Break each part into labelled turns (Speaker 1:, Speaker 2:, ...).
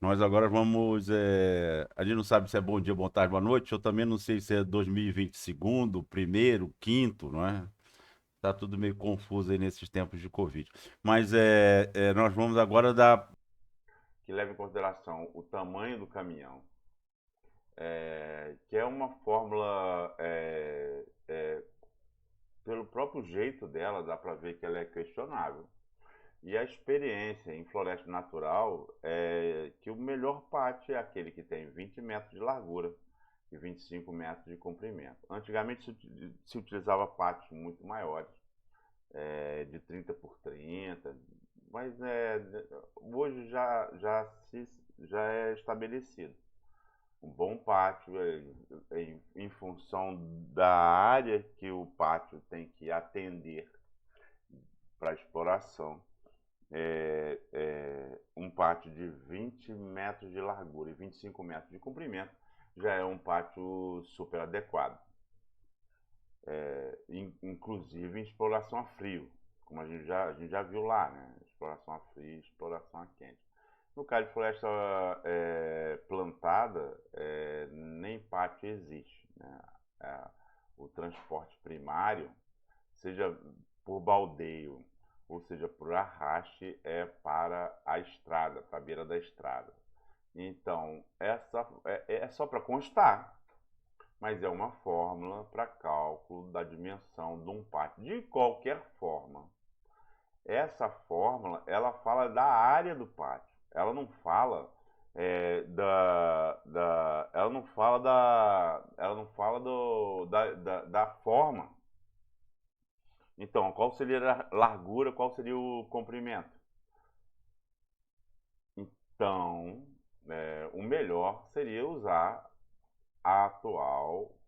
Speaker 1: Nós agora vamos. A gente não sabe se é bom dia, boa tarde, boa noite. Eu também não sei se é 2020 segundo, primeiro, quinto, não é? Tá tudo meio confuso aí nesses tempos de Covid. Mas nós vamos agora dar. Que leva em consideração o tamanho do caminhão, que é uma fórmula, pelo próprio jeito dela, dá para ver que ela é questionável. E a experiência em floresta natural é que o melhor pátio é aquele que tem 20 metros de largura e 25 metros de comprimento. Antigamente se utilizava pátios muito maiores, de 30 por 30, mas hoje já é estabelecido. Um bom pátio em função da área que o pátio tem que atender para exploração. Um pátio de 20 metros de largura e 25 metros de comprimento já é um pátio super adequado, inclusive em exploração a frio, como a gente já viu lá, né? Exploração a frio, exploração a quente. No caso de floresta plantada, nem pátio existe, né? O transporte primário, seja por baldeio ou seja por arraste, é para a estrada, para a beira da estrada. Então, essa é só para constar, mas é uma fórmula para cálculo da dimensão de um pátio. De qualquer forma, essa fórmula ela fala da área do pátio. Ela não fala da forma. Então, qual seria a largura, qual seria o comprimento? Então, o melhor seria usar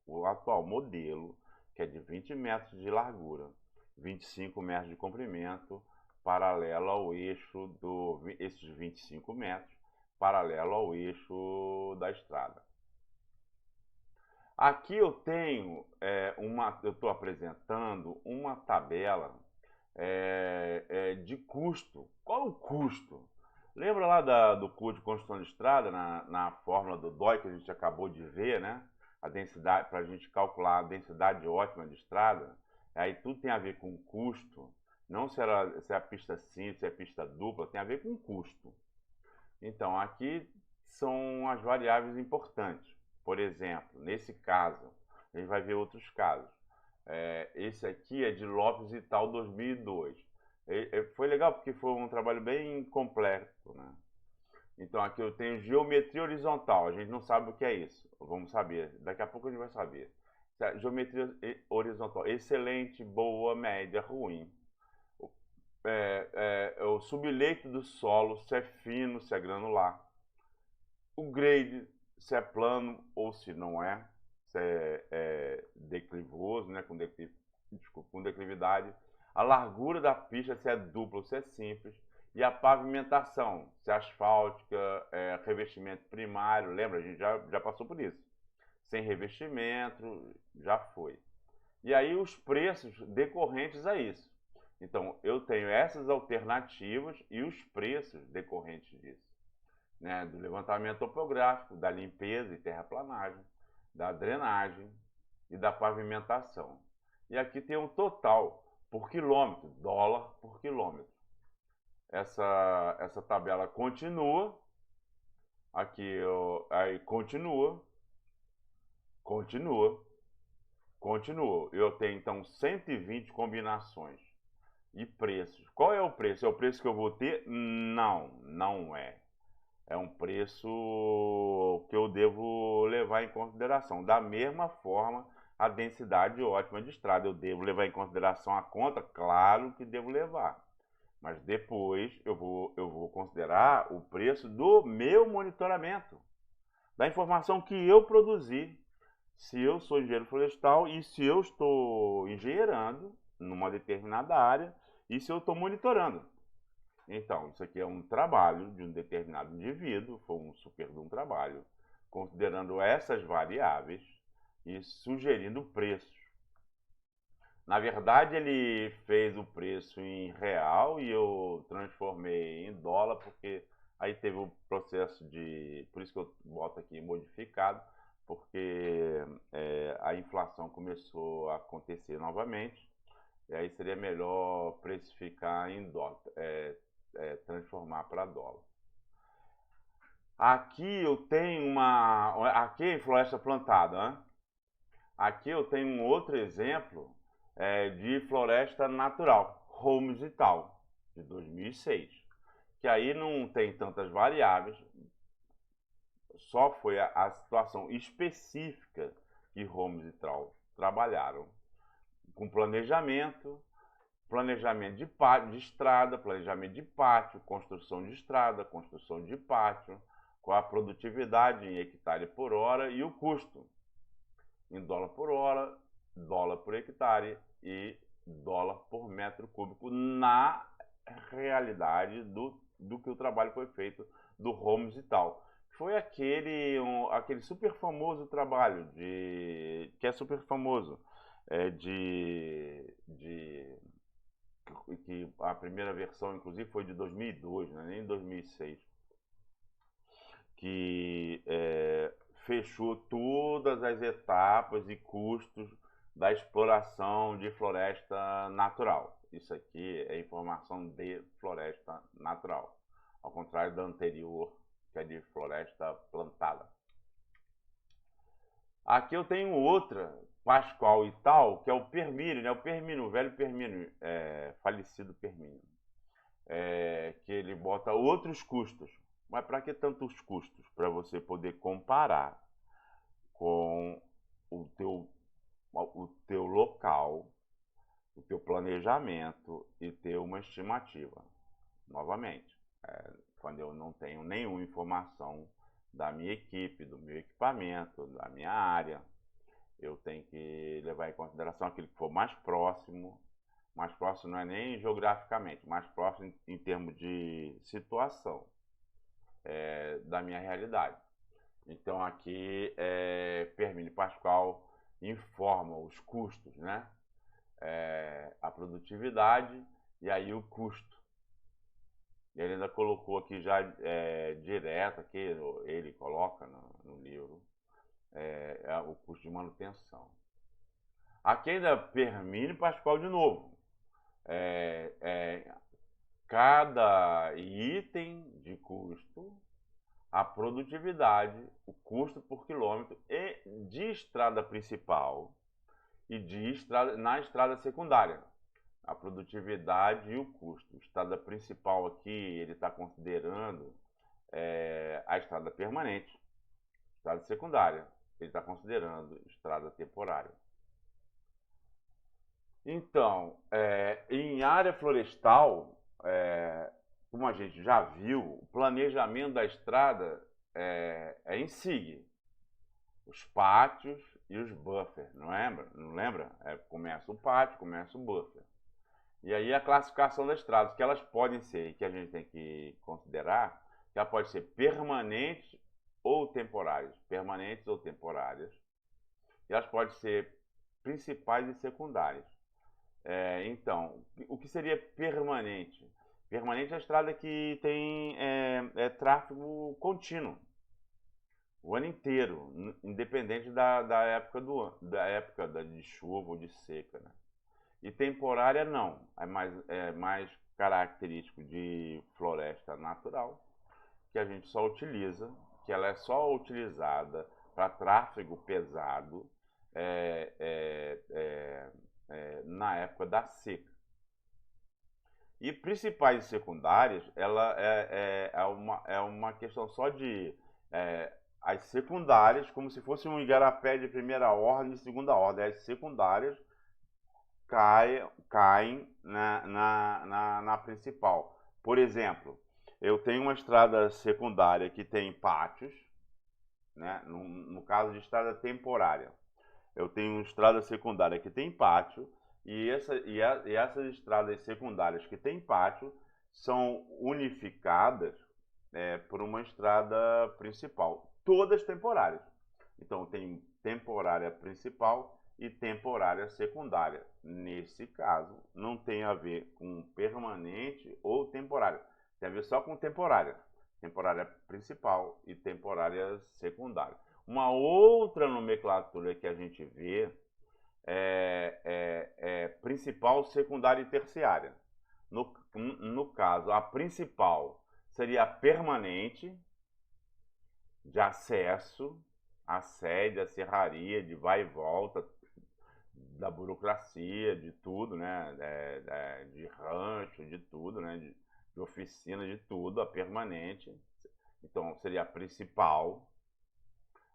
Speaker 1: o atual modelo, que é de 20 metros de largura, 25 metros de comprimento, paralelo ao eixo esses 25 metros, paralelo ao eixo da estrada. Aqui eu tenho eu estou apresentando uma tabela de custo. Qual o custo? Lembra lá do custo de construção de estrada, na fórmula do DOI que a gente acabou de ver, né? A densidade, para a gente calcular a densidade ótima de estrada. Aí tudo tem a ver com custo. Não se é a pista simples, se é a pista dupla, tem a ver com custo. Então, aqui são as variáveis importantes. Por exemplo, nesse caso, a gente vai ver outros casos. Esse aqui é de Lopes e Tal 2002. Foi legal porque foi um trabalho bem completo, né? Então aqui eu tenho geometria horizontal. A gente não sabe o que é isso. Vamos saber. Daqui a pouco a gente vai saber. Geometria horizontal. Excelente, boa, média, ruim. O subleito do solo, se é fino, se é granular. O grade, se é plano ou se não é. Se é declivoso, né? Com declividade. A largura da pista, se é dupla ou se é simples. E a pavimentação, se é asfáltica, revestimento primário, lembra? A gente já passou por isso. Sem revestimento, já foi. E aí os preços decorrentes a isso. Então, eu tenho essas alternativas e os preços decorrentes disso, né? Do levantamento topográfico, da limpeza e terraplanagem, da drenagem e da pavimentação. E aqui tem um total por quilômetro, dólar por quilômetro. Essa tabela continua, aqui aí continua, continua, continua. Eu tenho então 120 combinações e preços. Qual é o preço? É o preço que eu vou ter? Não, não é. É um preço que eu devo levar em consideração. Da mesma forma, a densidade ótima de estrada, eu devo levar em consideração a conta? Claro que devo levar. Mas depois eu vou considerar o preço do meu monitoramento, da informação que eu produzi. Se eu sou engenheiro florestal e se eu estou engenheirando numa determinada área e se eu estou monitorando. Então, isso aqui é um trabalho de um determinado indivíduo, foi um super de um trabalho, considerando essas variáveis e sugerindo preços. Na verdade, ele fez o preço em real e eu transformei em dólar, porque Aí teve o processo de, por isso que eu boto aqui modificado, porque a inflação começou a acontecer novamente, e aí seria melhor precificar em dólar, transformar para dólar. Aqui eu tenho aqui em Floresta Plantada, né? Aqui eu tenho um outro exemplo de floresta natural, Holmes e tal, de 2006. Que aí não tem tantas variáveis, só foi a situação específica que Holmes e tal trabalharam, com planejamento de estrada, planejamento de pátio, construção de estrada, construção de pátio, com a produtividade em hectare por hora e o custo em dólar por hora, dólar por hectare e dólar por metro cúbico na realidade do que o trabalho foi feito do Holmes e tal. Foi aquele super famoso trabalho que é super famoso, que a primeira versão inclusive foi de 2002, né, nem 2006, que fechou todas as etapas e custos da exploração de floresta natural. Isso aqui é informação de floresta natural, ao contrário da anterior, que é de floresta plantada. Aqui eu tenho outra, Pascoal e tal, que é o Permínio, né? O velho Permínio, falecido Permínio, que ele bota outros custos. Mas para que tantos custos? Para você poder comparar com o teu local, o teu planejamento e ter uma estimativa. Novamente, quando eu não tenho nenhuma informação da minha equipe, do meu equipamento, da minha área, eu tenho que levar em consideração aquilo que for mais próximo não é nem geograficamente, mais próximo em termos de situação da minha realidade. Então aqui Permínio Pascoal informa os custos, né? A produtividade e aí o custo. E ele ainda colocou aqui já direto, aqui ele coloca no livro, o custo de manutenção. Aqui ainda Permínio Pascoal de novo. Cada item de custo, a produtividade, o custo por quilômetro de estrada principal e na estrada secundária. A produtividade e o custo. Estrada principal aqui, ele está considerando a estrada permanente. Estrada secundária, ele está considerando estrada temporária. Então, em área florestal, como a gente já viu, o planejamento da estrada é em SIG. Os pátios e os buffers, não lembra? Não lembra? Começa o pátio, começa o buffer. E aí a classificação das estradas, que elas podem ser, que a gente tem que considerar, que ela pode ser permanente ou temporárias. Permanentes ou temporárias. E elas podem ser principais e secundárias. Então, o que seria permanente? Permanente é a estrada que tem tráfego contínuo o ano inteiro, independente da época de chuva ou de seca, né? E temporária não, é mais característico de floresta natural, que a gente só utiliza, que ela é só utilizada para tráfego pesado na época da seca. E principais e secundárias, ela é uma questão só de as secundárias, como se fosse um igarapé de primeira ordem e segunda ordem. As secundárias caem na principal. Por exemplo, eu tenho uma estrada secundária que tem pátios, né? No caso de estrada temporária, eu tenho uma estrada secundária que tem pátio, e essas estradas secundárias que tem pátio são unificadas por uma estrada principal, todas temporárias. Então tem temporária principal e temporária secundária. Nesse caso, não tem a ver com permanente ou temporária, tem a ver só com temporária. temporária principal e temporária secundária. Uma outra nomenclatura que a gente vê é principal, secundária e terciária. No caso, a principal seria a permanente, de acesso, a sede, a serraria, de vai e volta, da burocracia, de tudo, né? De rancho, de tudo, né? De oficina, de tudo, a permanente. Então, seria a principal.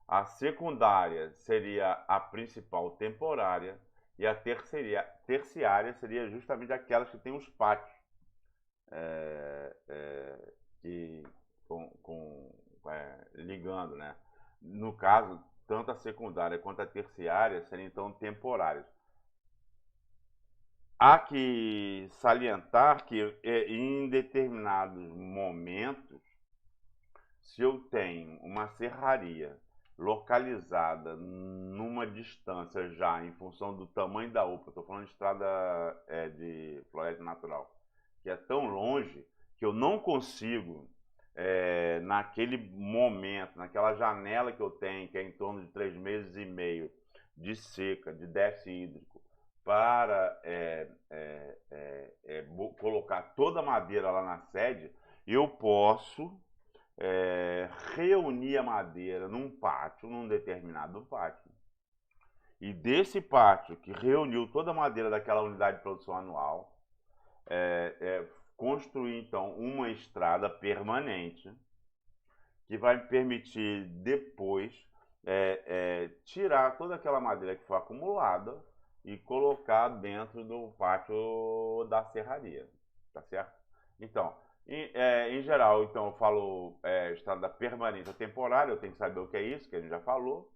Speaker 1: A secundária seria a principal temporária. E a terciária seria justamente aquelas que têm os pátios. Que ligando, né? No caso, tanto a secundária quanto a terciária seriam então temporárias. Há que salientar que em determinados momentos, se eu tenho uma serraria localizada numa distância já em função do tamanho da UPA, estou falando de estrada de floresta natural, que é tão longe que eu não consigo, naquele momento, naquela janela que eu tenho, que é em torno de 3 meses e meio de seca, de déficit hídrico, para colocar toda a madeira lá na sede, eu posso reunir a madeira num pátio, num determinado pátio. E desse pátio, que reuniu toda a madeira daquela unidade de produção anual, construir então uma estrada permanente que vai me permitir depois tirar toda aquela madeira que foi acumulada e colocar dentro do pátio da serraria, tá certo? Então, em geral, então eu falo estrada permanente ou temporária, eu tenho que saber o que é isso, que a gente já falou,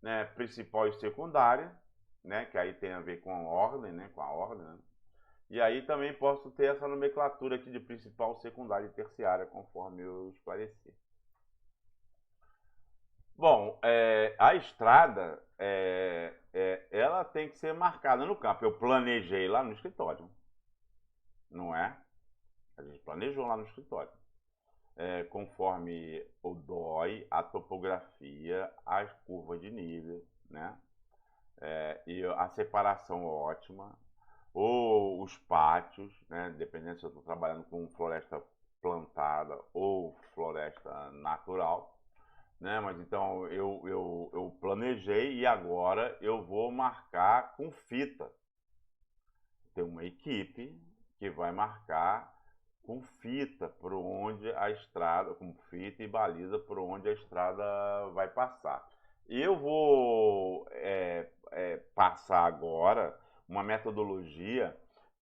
Speaker 1: né? Principal e secundária, né? Que aí tem a ver com a ordem, né? Com a ordem, né? E aí também posso ter essa nomenclatura aqui de principal, secundária e terciária, conforme eu esclareci. Bom, a estrada, ela tem que ser marcada no campo. Eu planejei lá no escritório, não é? A gente planejou lá no escritório. Conforme o DOI, a topografia, as curvas de nível, né? E a separação ótima, ou os pátios, né? Dependendo se eu estou trabalhando com floresta plantada ou floresta natural. Né? Mas então eu planejei e agora eu vou marcar com fita. Tem uma equipe que vai marcar com fita por onde a estrada, com fita e baliza por onde a estrada vai passar. Eu vou passar agora uma metodologia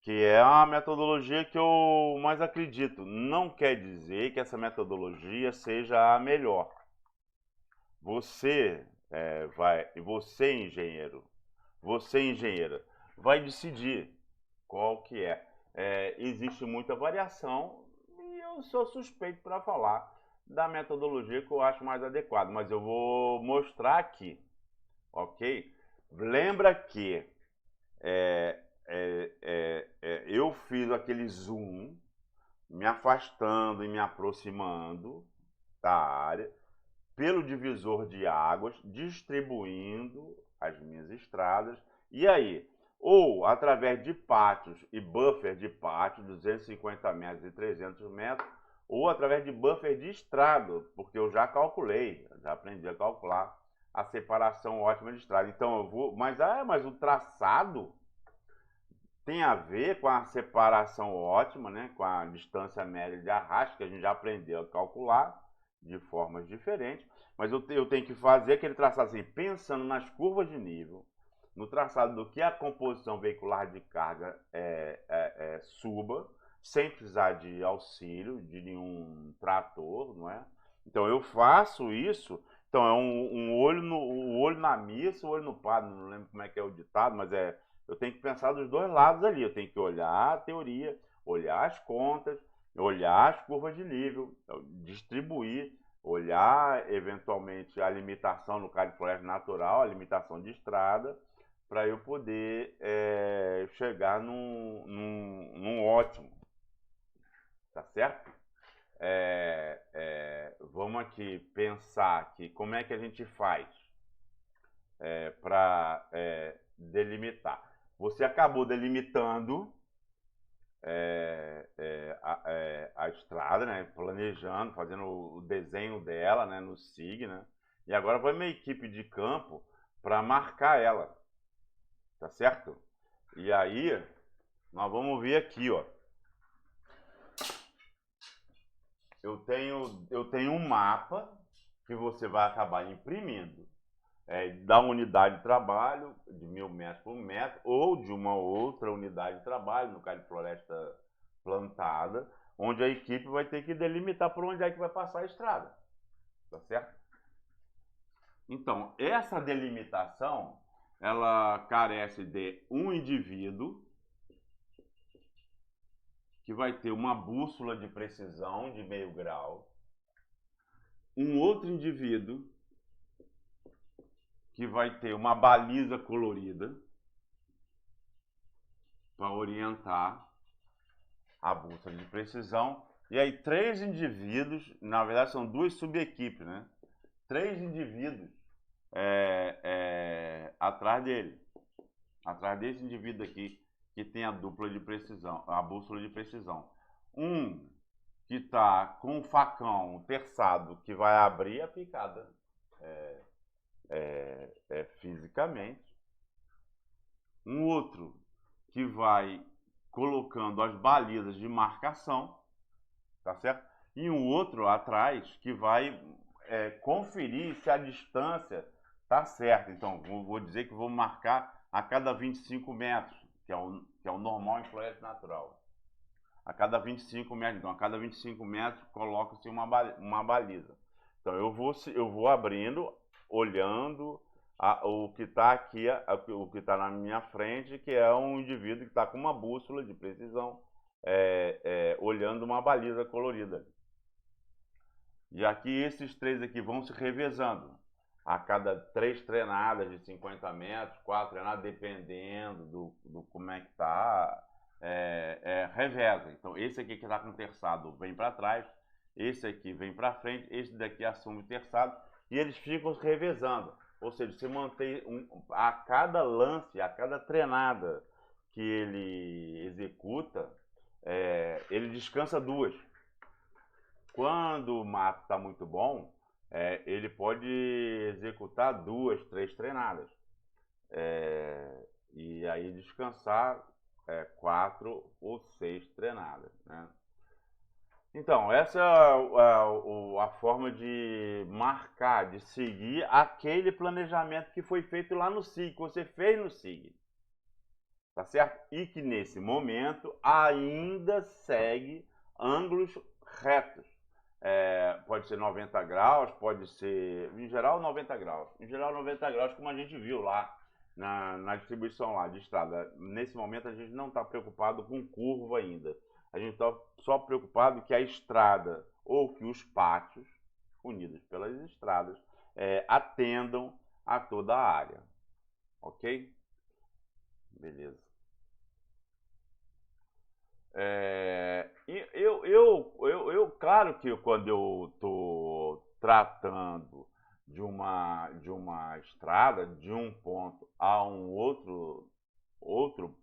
Speaker 1: que é a metodologia que eu mais acredito. Não quer dizer que essa metodologia seja a melhor. Você você engenheiro, você engenheira, vai decidir qual que é. Existe muita variação e eu sou suspeito para falar da metodologia que eu acho mais adequada, mas eu vou mostrar aqui, ok? Lembra que eu fiz aquele zoom, me afastando e me aproximando da área, pelo divisor de águas, distribuindo as minhas estradas. E aí, ou através de pátios e buffer de pátio, 250 metros e 300 metros, ou através de buffer de estrada, porque eu já calculei, já aprendi a calcular a separação ótima de estrada. Então eu vou, mas o traçado tem a ver com a separação ótima, né, com a distância média de arrasto, que a gente já aprendeu a calcular de formas diferentes, mas eu tenho que fazer aquele traçado assim, pensando nas curvas de nível, no traçado do que a composição veicular de carga suba, sem precisar de auxílio de nenhum trator, não é? Então eu faço isso, então é um olho na missa, o olho no padre, não lembro como é que é o ditado, mas eu tenho que pensar dos dois lados ali, eu tenho que olhar a teoria, olhar as contas, olhar as curvas de nível, distribuir, olhar eventualmente a limitação no caso de floresta natural, a limitação de estrada, para eu poder chegar num ótimo, tá certo? vamos aqui pensar aqui como é que a gente faz para delimitar. Você acabou delimitando a estrada, né? Planejando, fazendo o desenho dela, né? No SIG, né? E agora vai uma equipe de campo para marcar ela, tá certo? E aí nós vamos ver aqui, ó. Eu tenho um mapa que você vai acabar imprimindo da unidade de trabalho de 1000 metros por metro ou de uma outra unidade de trabalho, no caso de floresta plantada, onde a equipe vai ter que delimitar por onde é que vai passar a estrada, tá certo? Então, essa delimitação, ela carece de um indivíduo que vai ter uma bússola de precisão de meio grau, um outro indivíduo que vai ter uma baliza colorida para orientar a bússola de precisão, e aí 3 indivíduos, na verdade são 2 subequipes, né? 3 indivíduos atrás dele, atrás desse indivíduo aqui, que tem a dupla de precisão, a bússola de precisão. Um que está com o facão terçado, que vai abrir a picada fisicamente. Um outro que vai colocando as balizas de marcação, tá certo? E um outro atrás que vai conferir se a distância tá certa. Então, vou dizer que vou marcar a cada 25 metros, que é o normal em floresta natural. A cada 25 metros, então, a cada 25 metros coloca-se uma baliza. Então, eu vou abrindo, olhando o que está aqui, o que está na minha frente, que é um indivíduo que está com uma bússola de precisão, olhando uma baliza colorida. E aqui esses 3 aqui vão se revezando. A cada 3 treinadas de 50 metros, 4 treinadas, dependendo do como é que está, reveza. Então, esse aqui que está com terçado vem para trás, esse aqui vem para frente, esse daqui assume o terçado, e eles ficam se revezando. Ou seja, você mantém a cada lance, a cada treinada que ele executa, ele descansa 2. Quando o mato está muito bom, ele pode executar 2, 3 treinadas. E aí descansar 4 ou 6 treinadas, né? Então, essa é a forma de marcar, de seguir aquele planejamento que foi feito lá no SIG, que você fez no SIG, tá certo? E que nesse momento ainda segue ângulos retos. Pode ser 90 graus, pode ser, em geral, 90 graus. Em geral, 90 graus, como a gente viu lá na distribuição lá de estrada. Nesse momento, a gente não está preocupado com curva ainda. A gente está só preocupado que a estrada ou que os pátios, unidos pelas estradas, atendam a toda a área. Ok? Beleza. Claro que quando eu estou tratando de uma estrada, de um ponto a um outro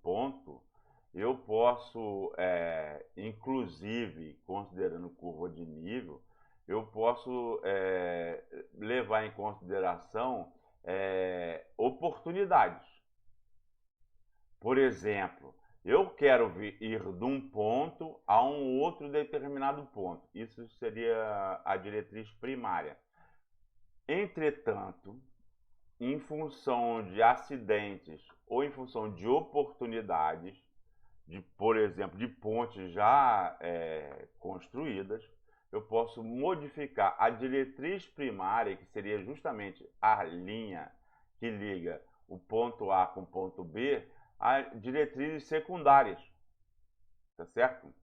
Speaker 1: ponto, eu posso, inclusive, considerando curva de nível, eu posso levar em consideração oportunidades. Por exemplo, eu quero ir de um ponto a um outro determinado ponto. Isso seria a diretriz primária. Entretanto, em função de acidentes ou em função de oportunidades, por exemplo, de pontes já construídas, eu posso modificar a diretriz primária, que seria justamente a linha que liga o ponto A com o ponto B, a diretrizes secundárias, tá certo?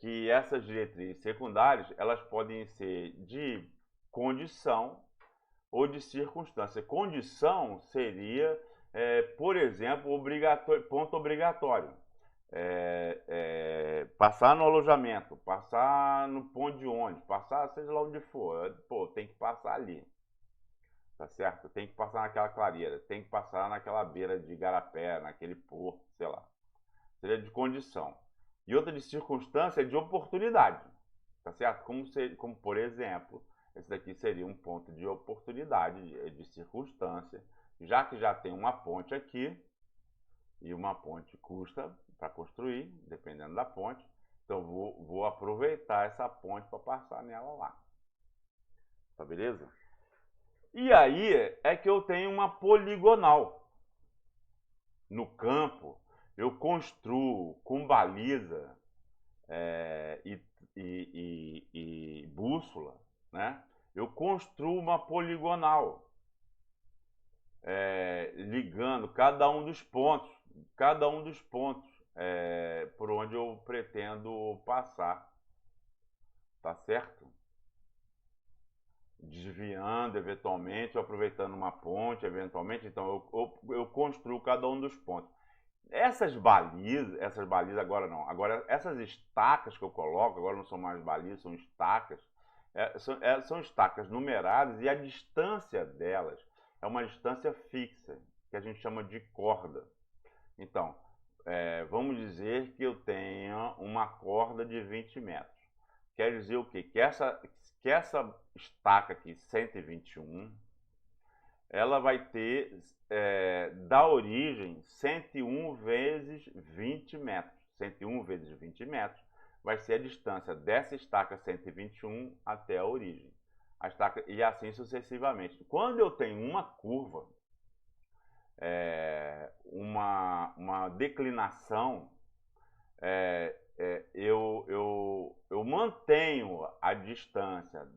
Speaker 1: Que essas diretrizes secundárias, elas podem ser de condição ou de circunstância. Condição seria, por exemplo, ponto obrigatório. passar no alojamento, passar no ponto de ônibus, passar seja lá onde for, pô, tem que passar ali, tá certo? Tem que passar naquela clareira, tem que passar naquela beira de igarapé, naquele porto, sei lá. Seria de condição. E outra de circunstância é de oportunidade, tá certo? Como por exemplo, esse daqui seria um ponto de oportunidade, de circunstância, já que já tem uma ponte aqui, e uma ponte custa para construir, dependendo da ponte, então vou aproveitar essa ponte para passar nela lá. Tá beleza? E aí é que eu tenho uma poligonal. No campo, eu construo com baliza e bússola, né? Eu construo uma poligonal, ligando cada um dos pontos por onde eu pretendo passar, tá certo? Desviando eventualmente, aproveitando uma ponte eventualmente, então eu construo cada um dos pontos. Essas balizas agora não, agora essas estacas que eu coloco, agora não são mais balizas, são estacas, são estacas numeradas e a distância delas é uma distância fixa, que a gente chama de corda. Então, vamos dizer que eu tenha uma corda de 20 metros. Quer dizer o quê? Que essa estaca aqui, 121, ela vai ter, da origem, 101 vezes 20 metros. 101 vezes 20 metros vai ser a distância dessa estaca 121 até a origem. A estaca, e assim sucessivamente. Quando eu tenho uma curva, uma declinação, eu mantenho a distância,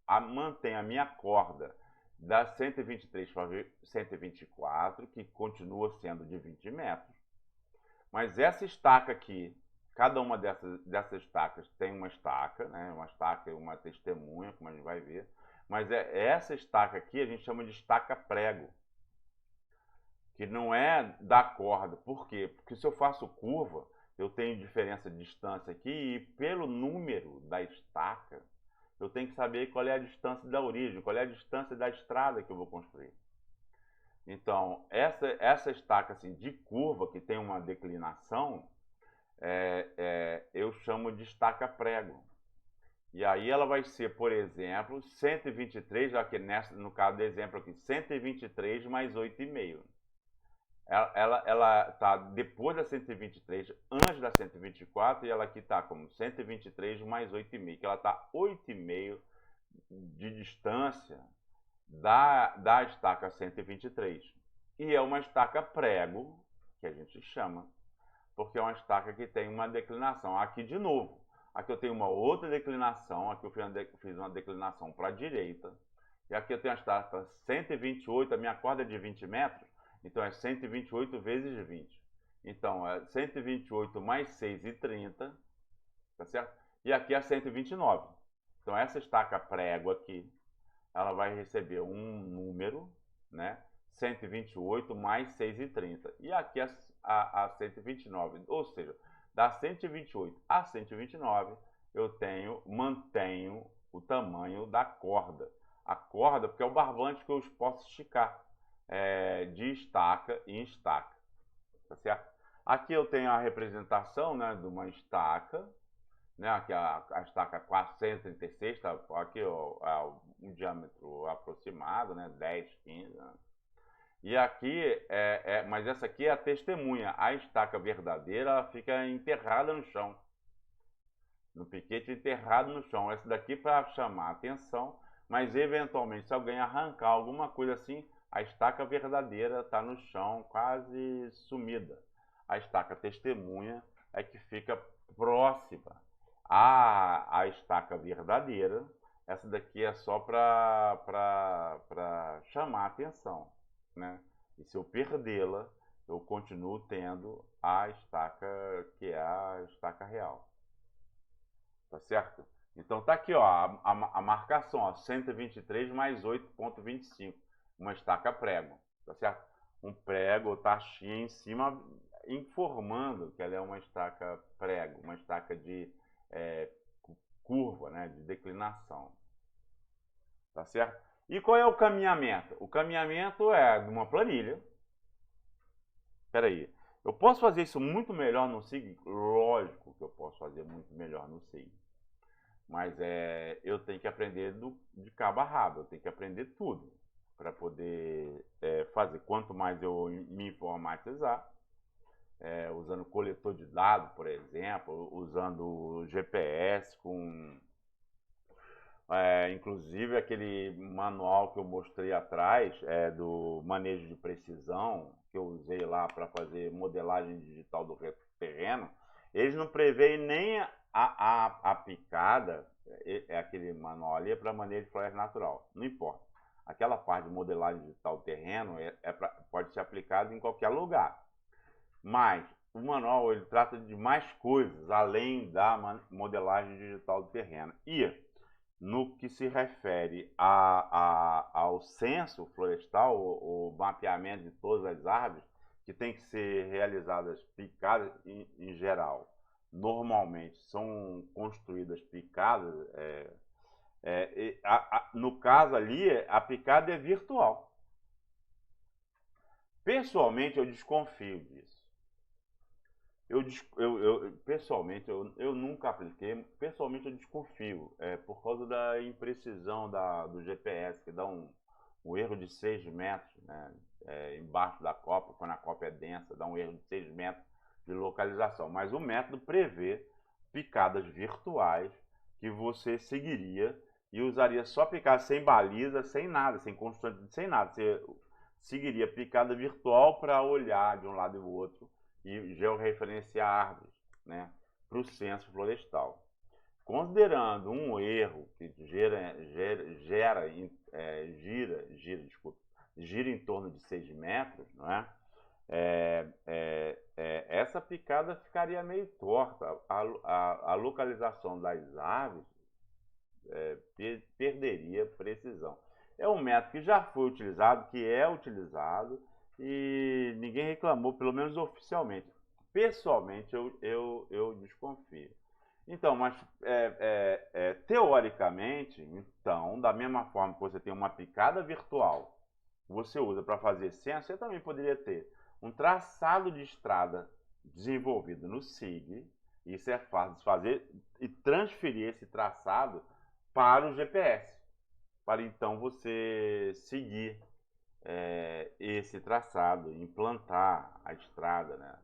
Speaker 1: mantenho a minha corda da 123 para 124, que continua sendo de 20 metros. Mas essa estaca aqui, cada uma dessas estacas tem uma estaca, né? Uma estaca e uma testemunha, como a gente vai ver. Mas essa estaca aqui a gente chama de estaca prego, que não é da corda. Por quê? Porque se eu faço curva, eu tenho diferença de distância aqui e pelo número da estaca, eu tenho que saber qual é a distância da origem, qual é a distância da estrada que eu vou construir. Então, essa estaca assim, de curva, que tem uma declinação, eu chamo de estaca prego. E aí ela vai ser, por exemplo, 123, já que no caso do exemplo aqui, 123 mais 8,5. Ela está depois da 123, antes da 124, e ela aqui está como 123 mais 8,5, que ela está 8,5 de distância da estaca 123. E é uma estaca prego, que a gente chama, porque é uma estaca que tem uma declinação. Aqui, de novo, aqui eu tenho uma outra declinação, aqui eu fiz uma declinação para a direita, e aqui eu tenho a estaca 128, a minha corda é de 20 metros, então é 128 vezes 20. Então é 128 mais 6,30, tá certo? E aqui é 129. Então essa estaca prego aqui, ela vai receber um número, né? 128 mais 6,30. E aqui a 129. Ou seja, da 128 a 129, eu mantenho o tamanho da corda. A corda, porque é o barbante que eu posso esticar de estaca em estaca. Tá certo? Aqui eu tenho a representação, né, de uma estaca, né, aqui a estaca 436, tá aqui um diâmetro aproximado, né, 10, 15, né? E aqui, mas essa aqui é a testemunha. A estaca verdadeira, ela fica enterrada no chão. No piquete enterrado no chão. Essa daqui para chamar a atenção, mas eventualmente se alguém arrancar alguma coisa assim, a estaca verdadeira está no chão, quase sumida. A estaca testemunha é que fica próxima à estaca verdadeira. Essa daqui é só para chamar a atenção, né? E se eu perdê-la, eu continuo tendo a estaca que é a estaca real. Tá certo? Então tá aqui, ó, a marcação, ó, 123 mais 8,25, uma estaca prego, tá certo? Um prego, taxinha em cima, informando que ela é uma estaca prego, uma estaca de curva, né, de declinação. Tá certo? E qual é o caminhamento? O caminhamento é de uma planilha. Espera aí. Eu posso fazer isso muito melhor no SIG? Lógico que eu posso fazer muito melhor no SIG. Mas eu tenho que aprender de cabo a rabo, eu tenho que aprender tudo para poder fazer. Quanto mais eu me informatizar, usando coletor de dados, por exemplo, usando o GPS inclusive aquele manual que eu mostrei atrás, do manejo de precisão, que eu usei lá para fazer modelagem digital do terreno, eles não preveem nem a picada, aquele manual ali é para manejo de floresta natural, não importa. Aquela parte de modelagem digital do terreno pode ser aplicada em qualquer lugar. Mas o manual ele trata de mais coisas, além da modelagem digital do terreno. E no que se refere ao censo florestal, o mapeamento de todas as árvores, que tem que ser realizadas picadas em geral. Normalmente são construídas picadas, no caso ali, a picada é virtual. Pessoalmente, eu desconfio disso. Pessoalmente, eu nunca apliquei. Pessoalmente, eu desconfio. Por causa da imprecisão do GPS, que dá um erro de 6 metros, né? Embaixo da copa, quando a copa é densa, dá um erro de 6 metros de localização. Mas o método prevê picadas virtuais que você seguiria e usaria só picada sem baliza, sem nada, sem constante, sem nada. Você seguiria picada virtual para olhar de um lado e do outro e georreferenciar árvores, né, para o censo florestal. Considerando um erro que gira em torno de 6 metros, não é? Essa picada ficaria meio torta. A localização das aves perderia precisão. É um método que já foi utilizado, que é utilizado, e ninguém reclamou, pelo menos oficialmente. Pessoalmente, eu desconfio. Então, mas teoricamente, então, da mesma forma que você tem uma picada virtual, você usa para fazer censo, você também poderia ter um traçado de estrada desenvolvido no SIG, isso é fácil de fazer, e transferir esse traçado para o GPS, para então você seguir esse traçado, implantar a estrada, né?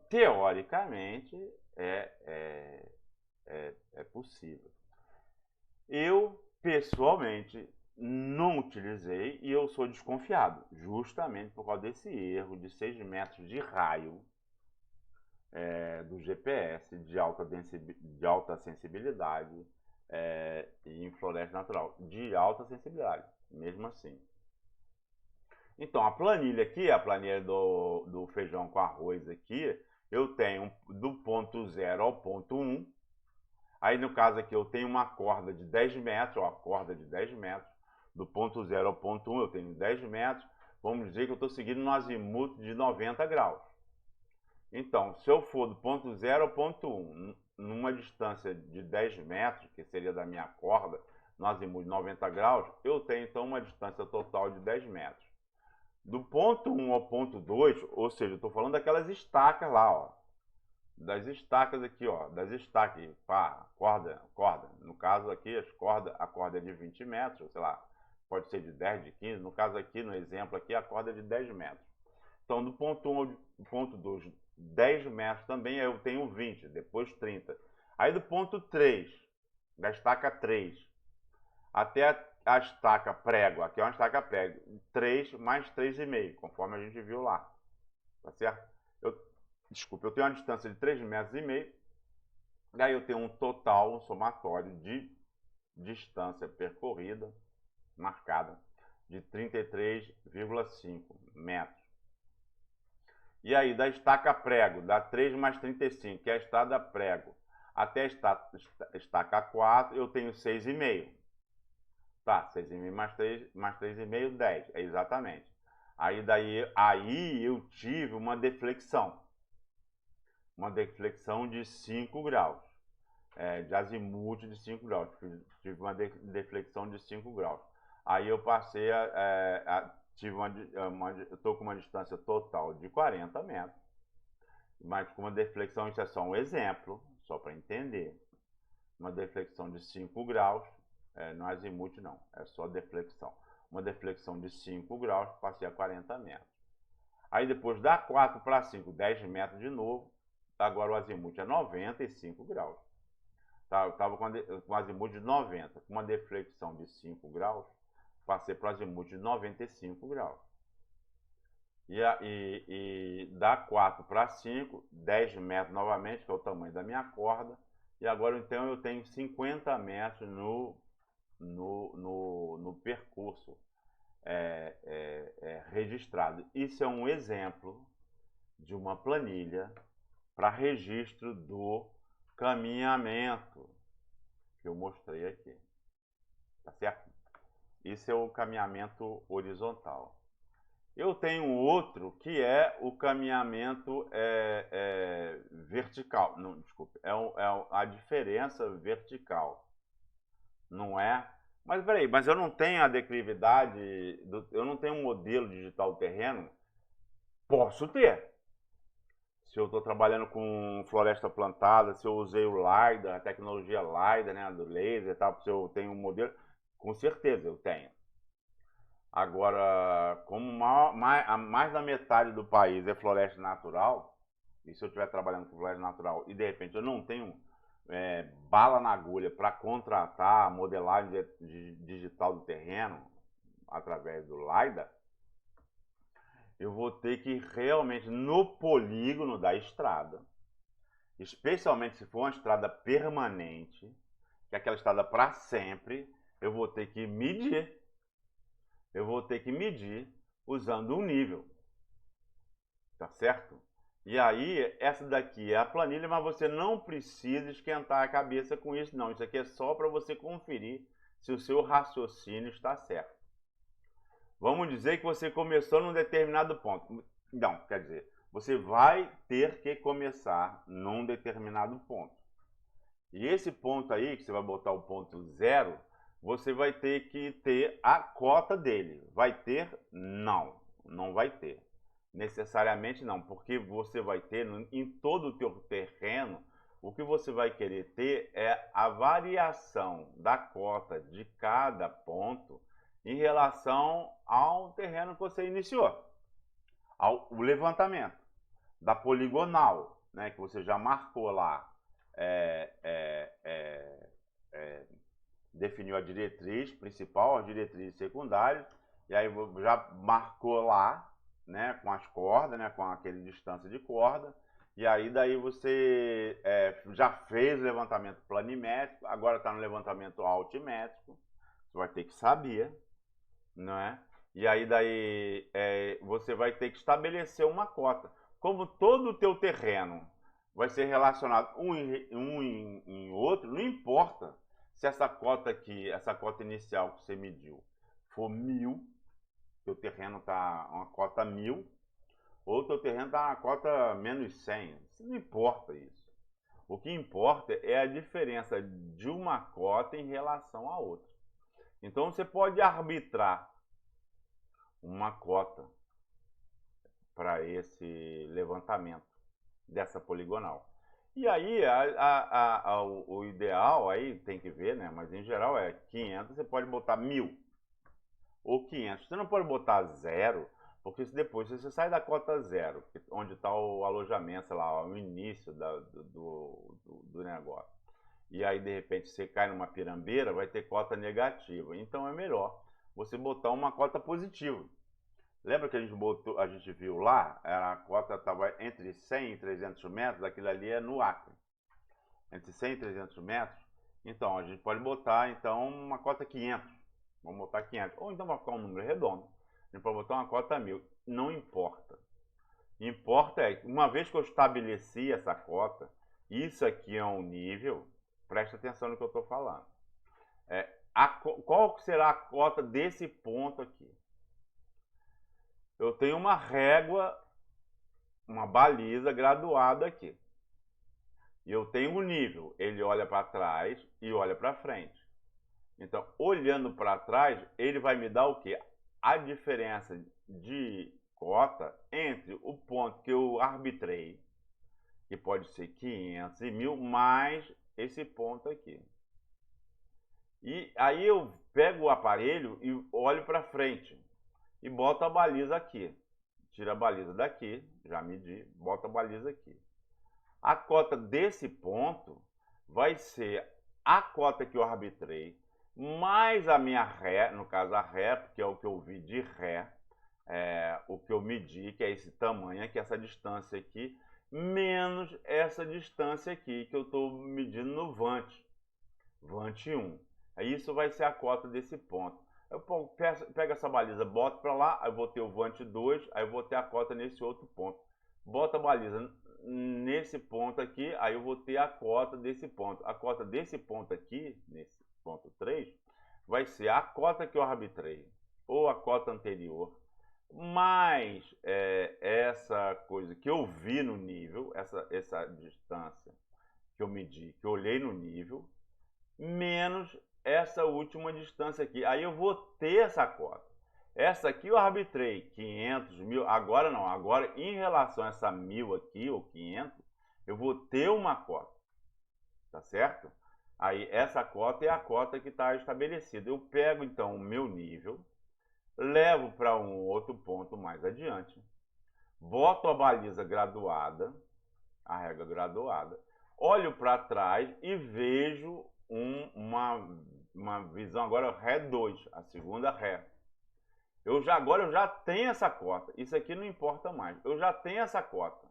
Speaker 1: Teoricamente é possível. Eu, pessoalmente, não utilizei e eu sou desconfiado, justamente por causa desse erro de 6 metros de raio do GPS de alta sensibilidade em floresta natural, de alta sensibilidade, mesmo assim. Então, a planilha aqui, a planilha do feijão com arroz aqui, eu tenho do ponto 0 ao ponto 1. Aí, no caso aqui, eu tenho uma corda de 10 metros, ó, a corda de 10 metros. Do ponto 0 ao ponto 1, eu tenho 10 metros. Vamos dizer que eu estou seguindo no azimuth de 90 graus. Então, se eu for do ponto 0 ao ponto 1, numa distância de 10 metros, que seria da minha corda, no azimuth de 90 graus, eu tenho, então, uma distância total de 10 metros. Do ponto 1 ao ponto 2, ou seja, eu estou falando daquelas estacas lá, ó. Das estacas aqui, ó. Das estacas, pá, corda. No caso aqui, a corda é de 20 metros, sei lá, pode ser de 10, de 15. No caso aqui, no exemplo aqui, a corda é de 10 metros. Então, do ponto 1 ao ponto 2, 10 metros também, eu tenho 20, depois 30. Aí do ponto 3, da estaca 3, até a estaca prego, aqui é uma estaca prego, 3 mais 3,5, conforme a gente viu lá, tá certo? Desculpa, eu tenho uma distância de 3,5 metros, daí eu tenho um total, um somatório de distância percorrida, marcada, de 33,5 metros. E aí, da estaca prego, dá 3 mais 35, que é a estaca prego, até a estaca 4, eu tenho 6,5. Tá, 6,5 mais 3, mais 3,5, 10, exatamente. Aí eu tive uma deflexão de 5 graus, de azimuth de 5 graus, tive uma deflexão de 5 graus. Aí eu passei eu estou com uma distância total de 40 metros, mas com uma deflexão, isso é só um exemplo, só para entender. Uma deflexão de 5 graus, não é azimuth não, é só deflexão. Uma deflexão de 5 graus, passei a 40 metros. Aí depois da 4 para 5, 10 metros de novo, agora o azimuth é 95 graus. Eu estava com azimuth de 90, com uma deflexão de 5 graus, passei para o azimuth de 95 graus. E da 4 para 5, 10 metros novamente, que é o tamanho da minha corda. E agora então eu tenho 50 metros no percurso registrado. Isso é um exemplo de uma planilha para registro do caminhamento que eu mostrei aqui. Tá certo? Isso é o caminhamento horizontal. Eu tenho outro que é o caminhamento vertical. Não, desculpe, é a diferença vertical. Não é? Mas peraí, mas eu não tenho a declividade, eu não tenho um modelo digital do terreno? Posso ter. Se eu estou trabalhando com floresta plantada, se eu usei o LiDAR, a tecnologia LiDAR, né, do laser e tal, se eu tenho um modelo, com certeza eu tenho. Agora, como mais da metade do país é floresta natural, e se eu estiver trabalhando com floresta natural e de repente eu não tenho bala na agulha para contratar a modelagem digital do terreno através do LiDAR, eu vou ter que realmente no polígono da estrada, especialmente se for uma estrada permanente, que é aquela estrada para sempre, eu vou ter que medir. Eu vou ter que medir usando um nível. Tá certo? E aí, essa daqui é a planilha, mas você não precisa esquentar a cabeça com isso, não. Isso aqui é só para você conferir se o seu raciocínio está certo. Vamos dizer que você começou num determinado ponto. Não, quer dizer, você vai ter que começar num determinado ponto. E esse ponto aí, que você vai botar o ponto 0, você vai ter que ter a cota dele. Vai ter? Não, não vai ter. Necessariamente não, porque você vai ter em todo o teu terreno, o que você vai querer ter é a variação da cota de cada ponto em relação ao terreno que você iniciou, o levantamento da poligonal, né, que você já marcou lá, definiu a diretriz principal, as diretrizes secundárias, e aí já marcou lá, né, com as cordas, né, com aquele distância de corda, e aí daí você já fez o levantamento planimétrico, agora está no levantamento altimétrico, você vai ter que saber, não é? E aí daí você vai ter que estabelecer uma cota. Como todo o teu terreno vai ser relacionado um em outro, não importa se essa cota aqui, essa cota inicial que você mediu, for 1000, teu terreno está uma cota 1000, ou teu terreno está uma cota menos 100. Não importa isso. O que importa é a diferença de uma cota em relação à outra. Então você pode arbitrar uma cota para esse levantamento dessa poligonal. E aí, o ideal, aí tem que ver, né? Mas em geral é 500, você pode botar 1000 ou 500. Você não pode botar 0, porque se depois você sai da cota 0, onde está o alojamento, sei lá, o início do negócio, e aí de repente você cai numa pirambeira, vai ter cota negativa. Então é melhor você botar uma cota positiva. Lembra que a gente viu lá? A cota estava entre 100 e 300 metros, aquilo ali é no Acre. Entre 100 e 300 metros. Então, a gente pode botar então uma cota 500. Vamos botar 500. Ou então vai ficar um número redondo. A gente pode botar uma cota 1000. Não importa. Importa é, uma vez que eu estabeleci essa cota, isso aqui é um nível, presta atenção no que eu estou falando. Qual será a cota desse ponto aqui? eu tenho uma régua, uma baliza graduada aqui. E eu tenho um nível, ele olha para trás e olha para frente. Então, olhando para trás, ele vai me dar o quê? A diferença de cota entre o ponto que eu arbitrei, que pode ser 500 e 1000, mais esse ponto aqui. E aí eu pego o aparelho e olho para frente e boto a baliza aqui. Tiro a baliza daqui, já medi, boto a baliza aqui. A cota desse ponto vai ser a cota que eu arbitrei, mais a minha ré, no caso a ré, porque é o que eu vi de ré, o que eu medi, que é esse tamanho aqui, essa distância aqui, menos essa distância aqui que eu estou medindo no Vant 1. Aí isso vai ser a cota desse ponto. Eu pego essa baliza, boto para lá, aí eu vou ter o Vant 2, aí eu vou ter a cota nesse outro ponto. Boto a baliza nesse ponto aqui, aí eu vou ter a cota desse ponto. A cota desse ponto aqui, nesse ponto 3, vai ser a cota que eu arbitrei, ou a cota anterior, mais essa coisa que eu vi no nível, essa distância que eu medi, que eu olhei no nível, menos essa última distância aqui. Aí eu vou ter essa cota. Essa aqui eu arbitrei 500, 1000, agora não, agora em relação a essa 1000 aqui, ou 500, eu vou ter uma cota, tá certo? Aí essa cota é a cota que está estabelecida. Eu pego então o meu nível, levo para um outro ponto mais adiante, boto a baliza graduada, a régua graduada, olho para trás e vejo uma visão agora Ré 2, a segunda Ré. Agora eu já tenho essa cota. Isso aqui não importa mais. Eu já tenho essa cota.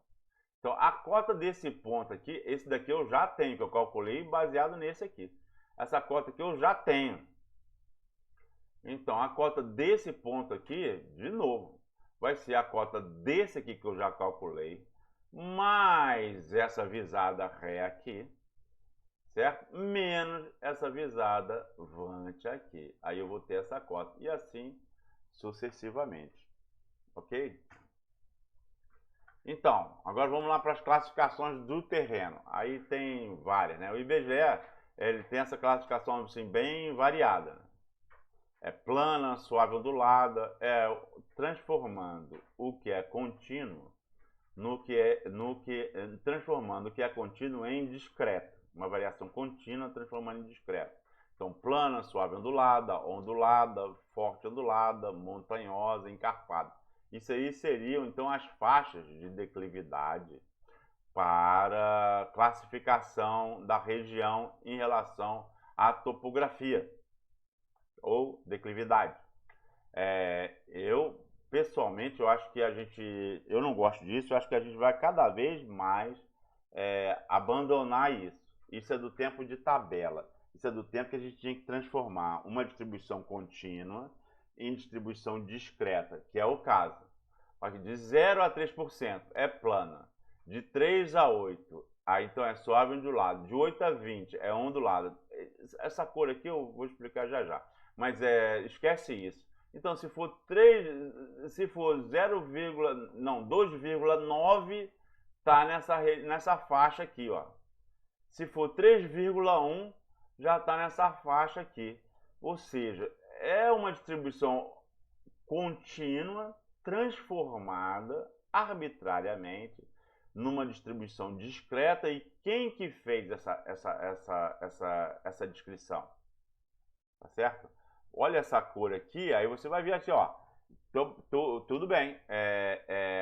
Speaker 1: Então, a cota desse ponto aqui, esse daqui eu já tenho, que eu calculei baseado nesse aqui. Essa cota aqui eu já tenho. Então, a cota desse ponto aqui, de novo, vai ser a cota desse aqui que eu já calculei, mais essa visada Ré aqui, certo? Menos essa visada Vant aqui. Aí eu vou ter essa cota. E assim sucessivamente, ok? Então, agora vamos lá para as classificações do terreno. Aí tem várias, né? O IBGE, ele tem essa classificação assim, bem variada. É plana, suave, ondulada, transformando o que é contínuo transformando o que é contínuo em discreto. Uma variação contínua transformando em discreto. Então, plana, suave, ondulada, forte, ondulada, montanhosa, encarpada. Isso aí seriam, então, as faixas de declividade para classificação da região em relação à topografia ou declividade. Pessoalmente, eu acho que eu não gosto disso, eu acho que a gente vai cada vez mais abandonar isso. Isso é do tempo de tabela. Isso é do tempo que a gente tinha que transformar uma distribuição contínua em distribuição discreta, que é o caso. De 0 a 3% é plana. De 3 a 8, aí então é suave e ondulado. De 8 a 20 é ondulado. Essa cor aqui eu vou explicar já já. Mas esquece isso. Então, se for 2,9, tá nessa faixa aqui, ó. Se for 3,1, já está nessa faixa aqui. Ou seja, é uma distribuição contínua, transformada arbitrariamente numa distribuição discreta. E quem que fez essa descrição? Tá certo? Olha essa cor aqui, aí você vai ver assim, ó. Tudo bem.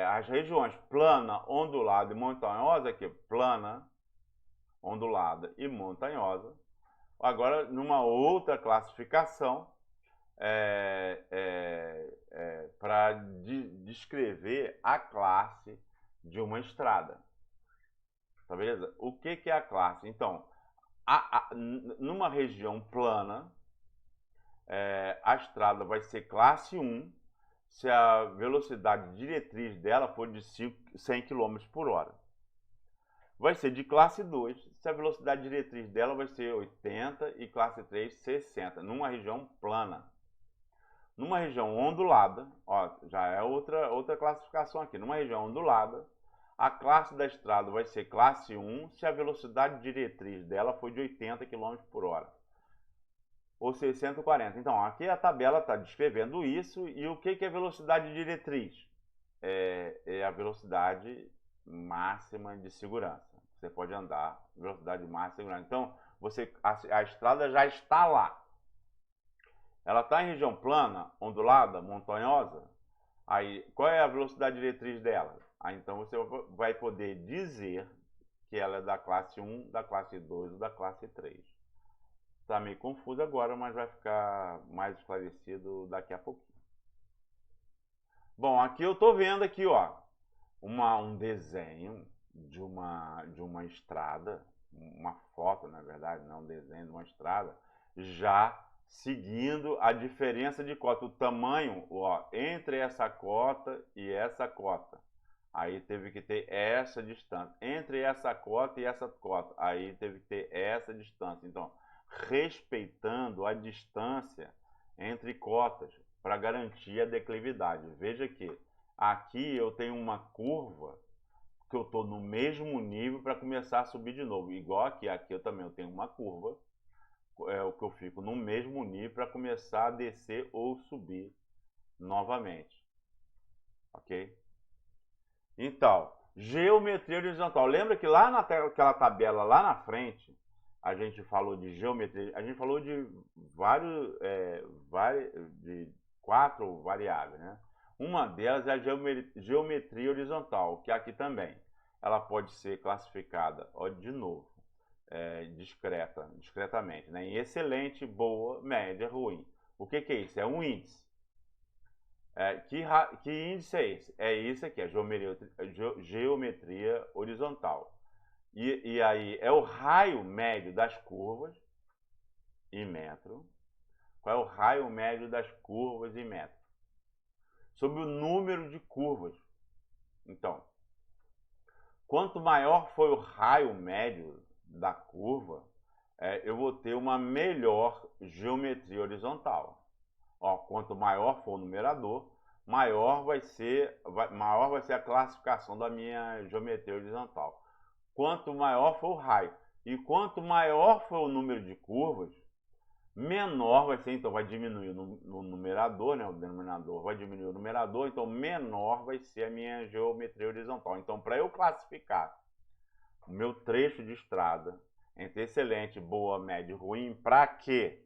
Speaker 1: As regiões plana, ondulada e montanhosa aqui, plana, ondulada e montanhosa. Agora, numa outra classificação, para descrever a classe de uma estrada. Tá beleza? O que é a classe? Então, numa região plana, a estrada vai ser classe 1 se a velocidade diretriz dela for de 100 km por hora. Vai ser de classe 2 se a velocidade diretriz dela vai ser 80 e classe 3 60, numa região plana. Numa região ondulada, ó, já é outra classificação aqui. Numa região ondulada, a classe da estrada vai ser classe 1 se a velocidade diretriz dela for de 80 km por hora. Ou 640. Então, aqui a tabela está descrevendo isso. E o que é velocidade diretriz? É a velocidade máxima de segurança. Você pode andar velocidade máxima de segurança. Então, a estrada já está lá. Ela está em região plana, ondulada, montanhosa. Aí, qual é a velocidade diretriz dela? Aí, então, você vai poder dizer que ela é da classe 1, da classe 2 ou da classe 3. Está meio confuso agora, mas vai ficar mais esclarecido daqui a pouquinho. Bom, aqui eu estou vendo aqui, ó, um desenho de uma estrada, uma foto, na verdade, não um desenho de uma estrada, já seguindo a diferença de cota, o tamanho, ó, entre essa cota e essa cota. Aí teve que ter essa distância. Entre essa cota e essa cota, aí teve que ter essa distância. Então, respeitando a distância entre cotas para garantir a declividade. Veja que aqui eu tenho uma curva que eu estou no mesmo nível para começar a subir de novo. Igual aqui eu também tenho uma curva, o que eu fico no mesmo nível para começar a descer ou subir novamente. Ok? Então, geometria horizontal. Lembra que lá naquela tabela lá na frente, a gente falou de geometria, a gente falou de de 4 variáveis, né? Uma delas é a geometria horizontal, que aqui também. Ela pode ser classificada, ó, de novo, discretamente, né? Em excelente, boa, média, ruim. O que é isso? É um índice. Que índice é esse? É isso aqui, a geometria horizontal. E aí é o raio médio das curvas em metro. Qual é o raio médio das curvas em metro? Sobre o número de curvas. Então, quanto maior for o raio médio da curva, eu vou ter uma melhor geometria horizontal. Ó, quanto maior for o numerador, maior vai ser a classificação da minha geometria horizontal. Quanto maior for o raio. E quanto maior for o número de curvas, menor vai ser, então vai diminuir no numerador, né? O denominador vai diminuir o numerador, então menor vai ser a minha geometria horizontal. Então, para eu classificar o meu trecho de estrada entre excelente, boa, média e ruim, para quê?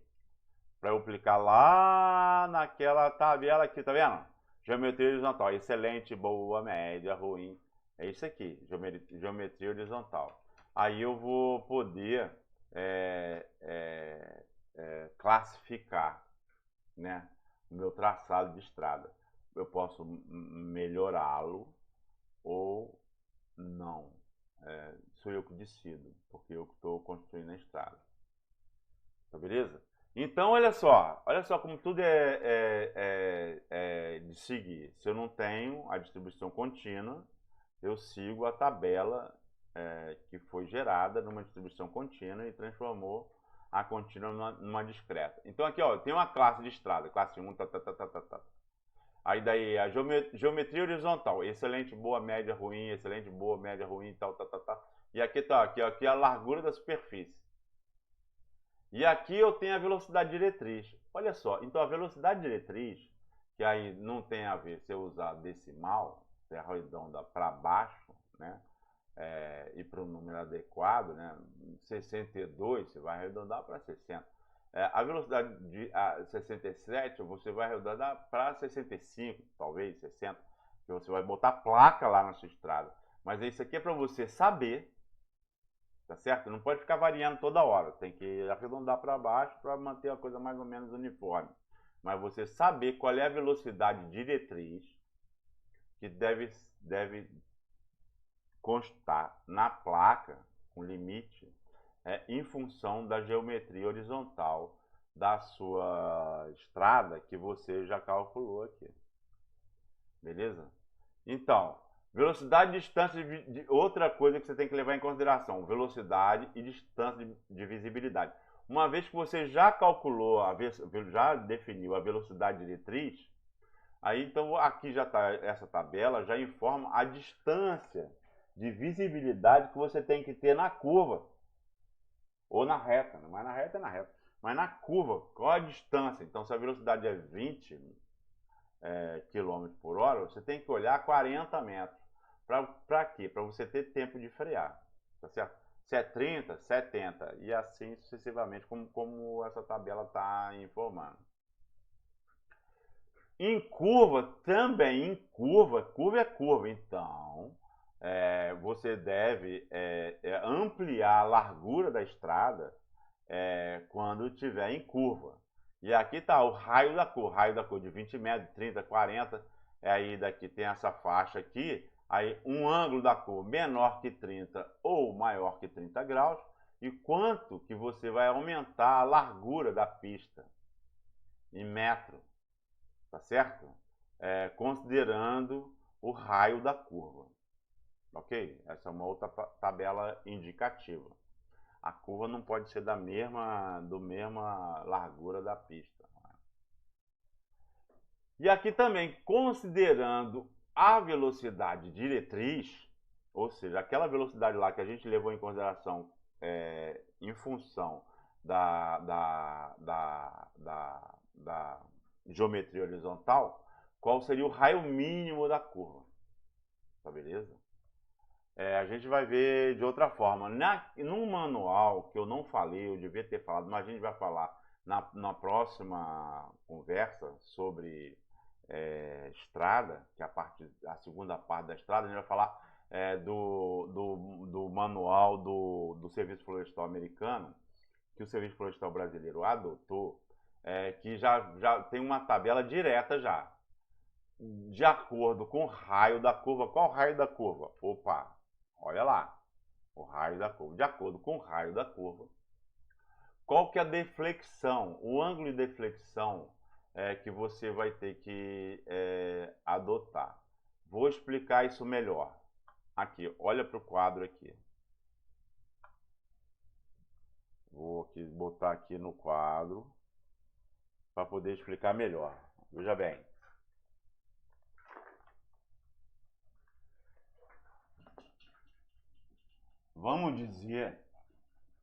Speaker 1: Para eu aplicar lá naquela tabela aqui, tá vendo? Geometria horizontal, excelente, boa, média, ruim. É isso aqui, geometria horizontal. Aí eu vou poder classificar, né, o meu traçado de estrada. Eu posso melhorá-lo ou não. Sou eu que decido, porque eu que estou construindo a estrada. Tá beleza? Então, olha só como tudo é de seguir. Se eu não tenho a distribuição contínua, eu sigo a tabela que foi gerada numa distribuição contínua e transformou a contínua numa discreta. Então aqui, ó, tem uma classe de estrada, classe 1, Aí daí a geometria horizontal, excelente, boa, média, ruim, excelente, boa, média, ruim, tal. E aqui tá, aqui a largura da superfície. E aqui eu tenho a velocidade diretriz. Olha só, então a velocidade diretriz, que aí não tem a ver se eu usar decimal, se arredonda para baixo, né? E para um número adequado, né? 62, você vai arredondar para 60. A velocidade de 67, você vai arredondar para 65, talvez 60, que você vai botar placa lá na sua estrada. Mas isso aqui é para você saber, tá certo? Não pode ficar variando toda hora, tem que arredondar para baixo para manter a coisa mais ou menos uniforme. Mas você saber qual é a velocidade diretriz que deve constar na placa, com limite, em função da geometria horizontal da sua estrada que você já calculou aqui. Beleza? Então, velocidade e distância outra coisa que você tem que levar em consideração, velocidade e distância de visibilidade. Uma vez que você já calculou, já definiu a velocidade diretriz, aí então aqui já está, essa tabela já informa a distância de visibilidade que você tem que ter na curva. Ou na reta, mas na reta é na reta. Mas na curva, qual a distância? Então se a velocidade é 20 km por hora, você tem que olhar 40 metros. Para quê? Para você ter tempo de frear. Tá certo? Se é 30, 70 e assim sucessivamente, como essa tabela está informando. Em curva, também em curva é curva, então você deve ampliar a largura da estrada quando estiver em curva. E aqui está o raio da cor de 20 metros, 30, 40, aí daqui tem essa faixa aqui, aí um ângulo da cor menor que 30 ou maior que 30 graus, e quanto que você vai aumentar a largura da pista em metro, tá certo? Considerando o raio da curva, ok? Essa é uma outra tabela indicativa. A curva não pode ser da mesma largura da pista. E aqui também, considerando a velocidade diretriz, ou seja, aquela velocidade lá que a gente levou em consideração em função da geometria horizontal, qual seria o raio mínimo da curva. Tá beleza? A gente vai ver de outra forma. No manual, que eu não falei, eu devia ter falado, mas a gente vai falar na próxima conversa sobre estrada, que é a segunda parte da estrada, a gente vai falar do manual do Serviço Florestal Americano, que o Serviço Florestal Brasileiro adotou, que já tem uma tabela direta já, de acordo com o raio da curva. Qual o raio da curva? Opa! Olha lá, o raio da curva. De acordo com o raio da curva, qual que é a deflexão, o ângulo de deflexão que você vai ter que adotar? Vou explicar isso melhor. Aqui, olha para o quadro aqui. Vou aqui botar aqui no quadro para poder explicar melhor. Veja bem. Vamos dizer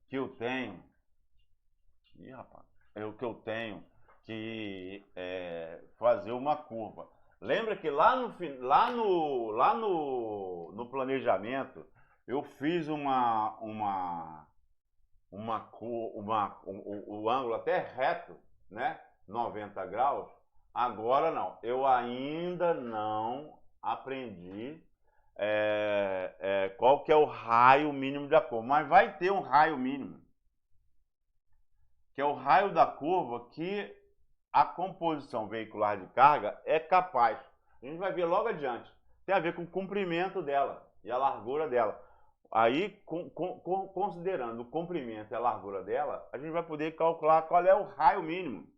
Speaker 1: que eu tenho... Ih, rapaz. Que eu tenho que fazer uma curva. Lembra que lá no planejamento eu fiz o ângulo até reto, né? 90 graus. Agora não. Eu ainda não aprendi qual que é o raio mínimo da curva, mas vai ter um raio mínimo, que é o raio da curva que a composição veicular de carga é capaz. A gente vai ver logo adiante. Tem a ver com o comprimento dela e a largura dela. Aí, considerando o comprimento e a largura dela, a gente vai poder calcular qual é o raio mínimo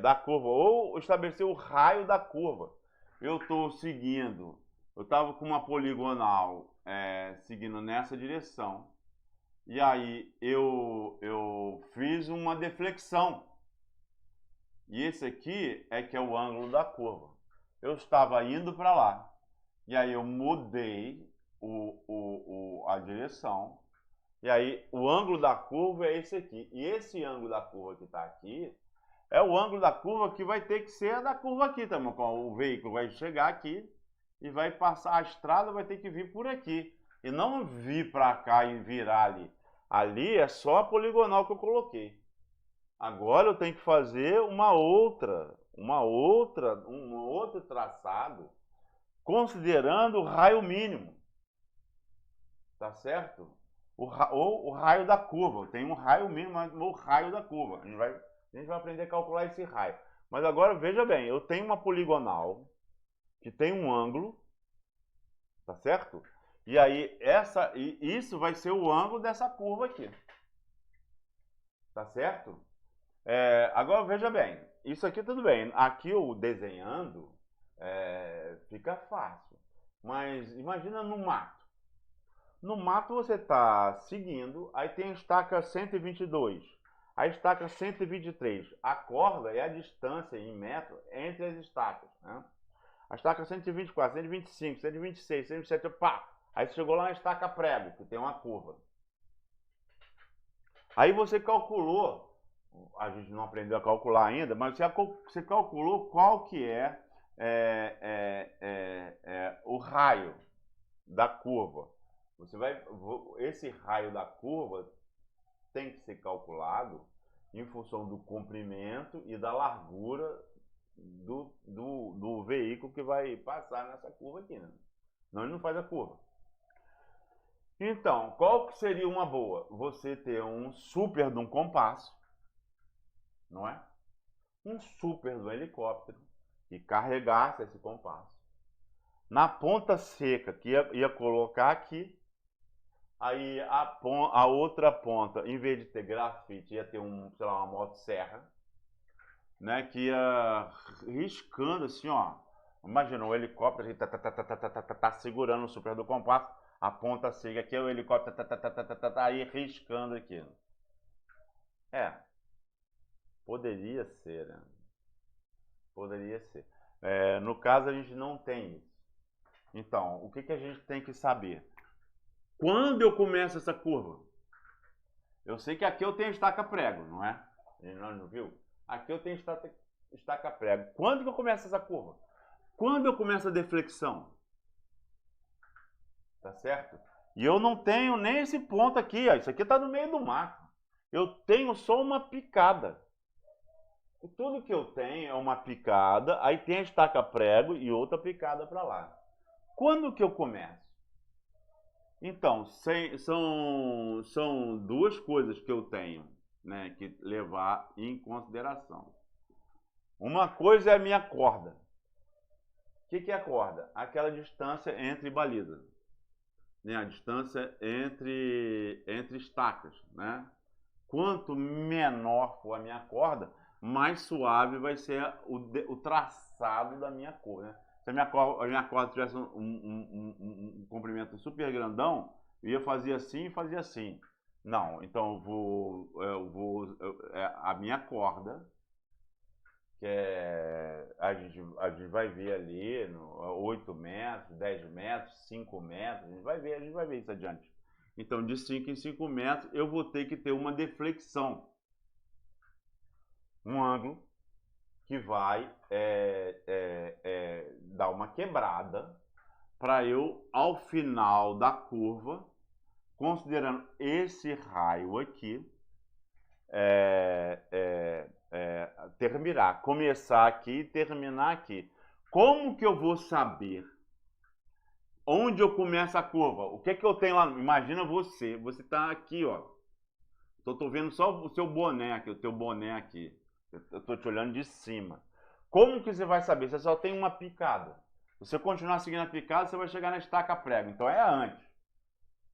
Speaker 1: da curva, ou estabelecer o raio da curva. Eu estou seguindo, eu estava com uma poligonal seguindo nessa direção. E aí eu fiz uma deflexão. E esse aqui que é o ângulo da curva. Eu estava indo para lá. E aí eu mudei a direção. E aí o ângulo da curva é esse aqui. E esse ângulo da curva que está aqui é o ângulo da curva que vai ter que ser a da curva aqui também. O veículo vai chegar aqui e vai passar a estrada, vai ter que vir por aqui. E não vir para cá e virar ali. Ali é só a poligonal que eu coloquei. Agora eu tenho que fazer um outro traçado, considerando o raio mínimo. Tá certo? Ou o raio da curva. Tem um raio mínimo, mas o raio da curva. A gente vai aprender a calcular esse raio. Mas agora veja bem, eu tenho uma poligonal que tem um ângulo, tá certo? E aí isso vai ser o ângulo dessa curva aqui. Tá certo? Agora veja bem, isso aqui tudo bem. Aqui eu desenhando fica fácil. Mas imagina no mato. No mato você está seguindo, aí tem a estaca 122, a estaca 123. A corda é a distância em metro entre as estacas, né? A estaca 124, 125, 126, 127, pá! Aí você chegou lá na estaca prego, que tem uma curva. Aí você calculou, a gente não aprendeu a calcular ainda, mas você calculou qual que é o raio da curva. Esse raio da curva tem que ser calculado em função do comprimento e da largura do veículo que vai passar nessa curva aqui, né? Senão ele não faz a curva. Então, qual que seria uma boa? Você ter um super de um compasso, não é? Um super do helicóptero que carregasse esse compasso. Na ponta seca, que ia colocar aqui, aí a outra ponta, em vez de ter grafite, ia ter sei lá, uma motosserra, né, que ia riscando assim, ó. Imagina o helicóptero que tá segurando o super do compasso, a ponta seca aqui, o helicóptero tá aí riscando aqui. Poderia ser, né? Poderia ser. No caso, a gente não tem isso. Então, o que a gente tem que saber? Quando eu começo essa curva? Eu sei que aqui eu tenho estaca prego, não é? Não viu? Aqui eu tenho estaca prego. Quando que eu começo essa curva? Quando eu começo a deflexão? Tá certo? E eu não tenho nem esse ponto aqui, ó. Isso aqui está no meio do mato. Eu tenho só uma picada. E tudo que eu tenho é uma picada, aí tem a estaca prego e outra picada para lá. Quando que eu começo? Então, são duas coisas que eu tenho, né, que levar em consideração. Uma coisa é a minha corda. O que é a corda? Aquela distância entre balizas, né? A distância entre estacas, né? Quanto menor for a minha corda, mais suave vai ser o traçado da minha cor, né? Se a minha corda tivesse um comprimento super grandão, eu ia fazer assim e fazia assim. Não, então a minha corda, que a gente vai ver ali, 8 metros, 10 metros, 5 metros, a gente vai ver isso adiante. Então, de 5 em 5 metros, eu vou ter que ter uma deflexão. Um ângulo que vai dar uma quebrada para eu, ao final da curva, considerando esse raio aqui, terminar, começar aqui e terminar aqui. Como que eu vou saber onde eu começo a curva? O que eu tenho lá? Imagina você está aqui, ó. Tô vendo só o seu boné aqui, o teu boné aqui. Eu estou te olhando de cima. Como que você vai saber? Você só tem uma picada. Se você continuar seguindo a picada, você vai chegar na estaca prego. Então é antes.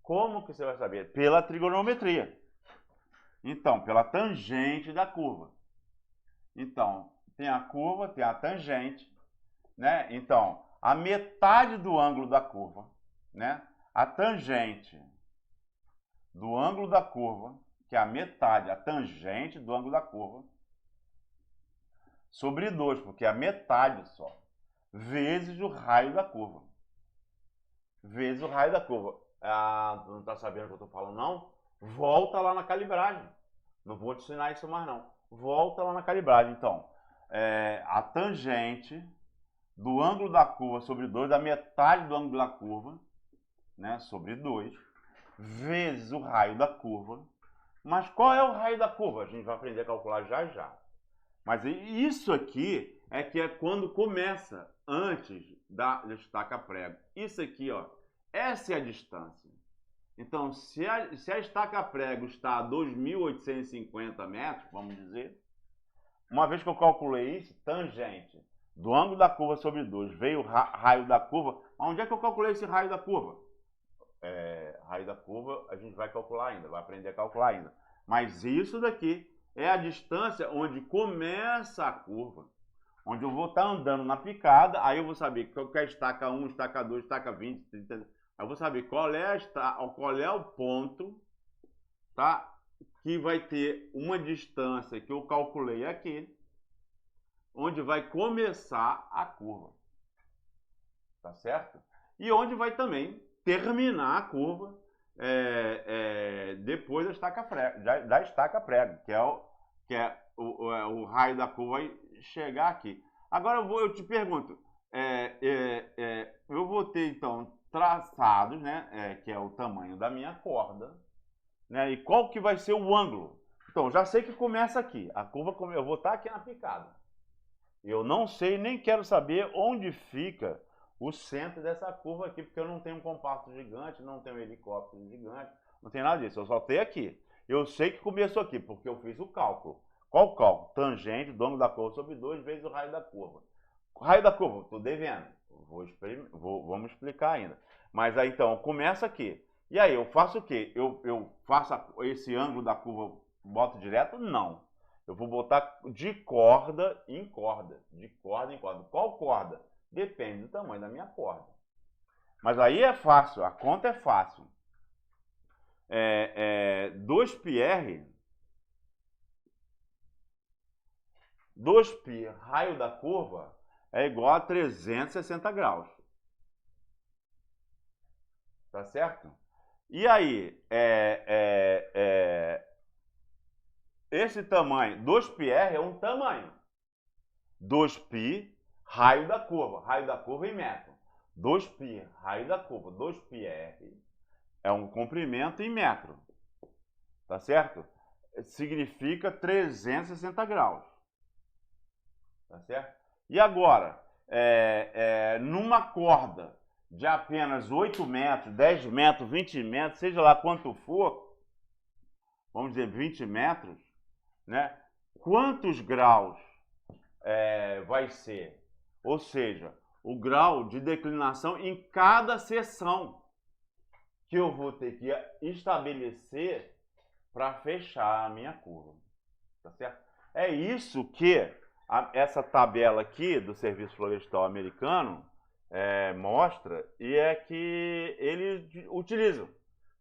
Speaker 1: Como que você vai saber? Pela trigonometria. Então, pela tangente da curva. Então, tem a curva, tem a tangente, né? Então, a metade do ângulo da curva, né? A tangente do ângulo da curva, que é a metade, a tangente do ângulo da curva, sobre 2, porque é a metade só, vezes o raio da curva. Vezes o raio da curva. Ah, tu não está sabendo o que eu estou falando, não? Volta lá na calibragem. Não vou te ensinar isso mais, não. Volta lá na calibragem. Então, a tangente do ângulo da curva sobre 2, da metade do ângulo da curva, né, sobre 2, vezes o raio da curva. Mas qual é o raio da curva? A gente vai aprender a calcular já já. Mas isso aqui é quando começa, antes da estaca prego. Isso aqui, ó, essa é a distância. Então, se a estaca prego está a 2.850 metros, vamos dizer, uma vez que eu calculei isso, tangente do ângulo da curva sobre 2, veio o raio da curva. Onde é que eu calculei esse raio da curva? Raio da curva a gente vai calcular ainda, vai aprender a calcular ainda. Mas isso daqui é a distância onde começa a curva, onde eu vou estar andando na picada, aí eu vou saber que é estaca 1, estaca 2, estaca 20, 30, Eu vou saber qual é o ponto, tá? Que vai ter uma distância que eu calculei aqui, onde vai começar a curva. Tá certo? E onde vai também terminar a curva depois da estaca prego, que é o raio da curva vai chegar aqui. Agora eu te pergunto, eu vou ter então traçados, né, que é o tamanho da minha corda, né, e qual que vai ser o ângulo. Então, já sei que começa aqui, a curva, eu vou estar aqui na picada. Eu não sei, nem quero saber onde fica o centro dessa curva aqui, porque eu não tenho um compacto gigante, não tenho um helicóptero gigante, não tem nada disso, eu só tenho aqui. Eu sei que começou aqui, porque eu fiz o cálculo. Qual o cálculo? Tangente do ângulo da curva sobre 2 vezes o raio da curva. O raio da curva, estou devendo. Vamos explicar ainda. Mas aí então, começa aqui. E aí, eu faço o quê? Eu faço esse ângulo da curva, boto direto? Não. Eu vou botar de corda em corda. De corda em corda. Qual corda? Depende do tamanho da minha corda. Mas aí é fácil, a conta é fácil. 2πr, 2π raio da curva é igual a 360 graus. Tá certo? E aí, esse tamanho, 2πr é um tamanho. 2π raio da curva em metro. 2π raio da curva, 2πr é um comprimento em metro. Tá certo? Significa 360 graus. Tá certo? E agora, numa corda de apenas 8 metros, 10 metros, 20 metros, seja lá quanto for, vamos dizer 20 metros, né? Quantos graus vai ser? Ou seja, o grau de declinação em cada seção que eu vou ter que estabelecer para fechar a minha curva. Tá certo? É isso que essa tabela aqui do Serviço Florestal Americano mostra, e é que eles utilizam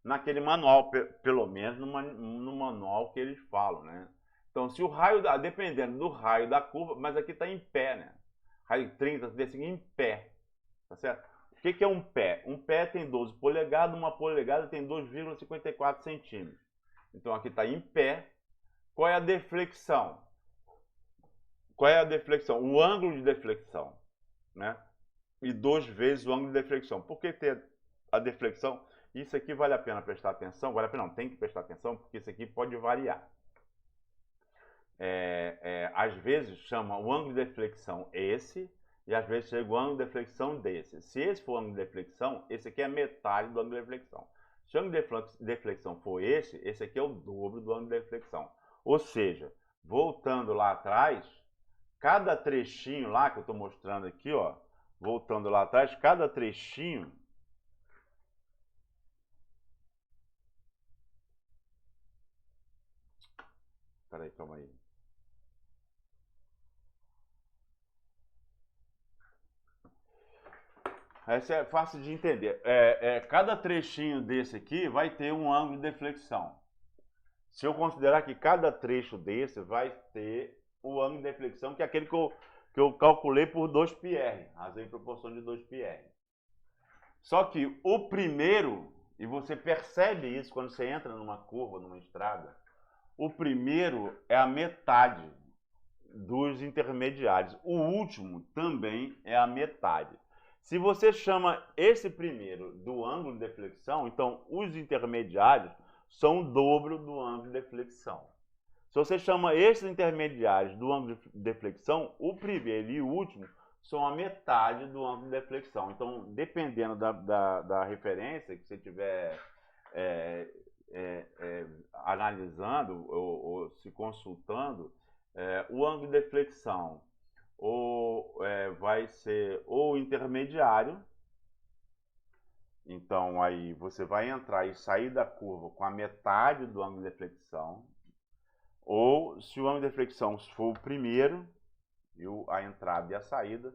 Speaker 1: naquele manual, pelo menos no manual que eles falam, né? Então, se o raio, dependendo do raio da curva, mas aqui está em pé, né? Raio 30, desse em pé, tá certo? O que é um pé? Um pé tem 12 polegadas, uma polegada tem 2,54 centímetros. Então, aqui está em pé. Qual é a deflexão? Qual é a deflexão? O ângulo de deflexão, né? E 2 vezes o ângulo de deflexão. Por que ter a deflexão? Isso aqui vale a pena prestar atenção? Vale a pena? Não, tem que prestar atenção, porque isso aqui pode variar. Às vezes chama o ângulo de deflexão esse, e às vezes chega o ângulo de deflexão desse. Se esse for o ângulo de deflexão, esse aqui é metade do ângulo de deflexão. Se o ângulo de deflexão for esse aqui é o dobro do ângulo de deflexão. Ou seja, voltando lá atrás, cada trechinho lá que eu estou mostrando aqui, ó, voltando lá atrás, cada trechinho peraí, calma aí. Essa é fácil de entender. Cada trechinho desse aqui vai ter um ângulo de deflexão. Se eu considerar que cada trecho desse vai ter o ângulo de deflexão, que é aquele que eu calculei por 2πr, razão em proporção de 2πr. Só que o primeiro, e você percebe isso quando você entra numa curva, numa estrada, o primeiro é a metade dos intermediários. O último também é a metade. Se você chama esse primeiro do ângulo de deflexão, então os intermediários são o dobro do ângulo de deflexão. Se você chama esses intermediários do ângulo de deflexão, o primeiro e o último são a metade do ângulo de deflexão. Então, dependendo da referência que você estiver analisando ou se consultando, o ângulo de deflexão vai ser ou intermediário. Então, aí você vai entrar e sair da curva com a metade do ângulo de deflexão. Ou, se o ângulo de deflexão for o primeiro, a entrada e a saída,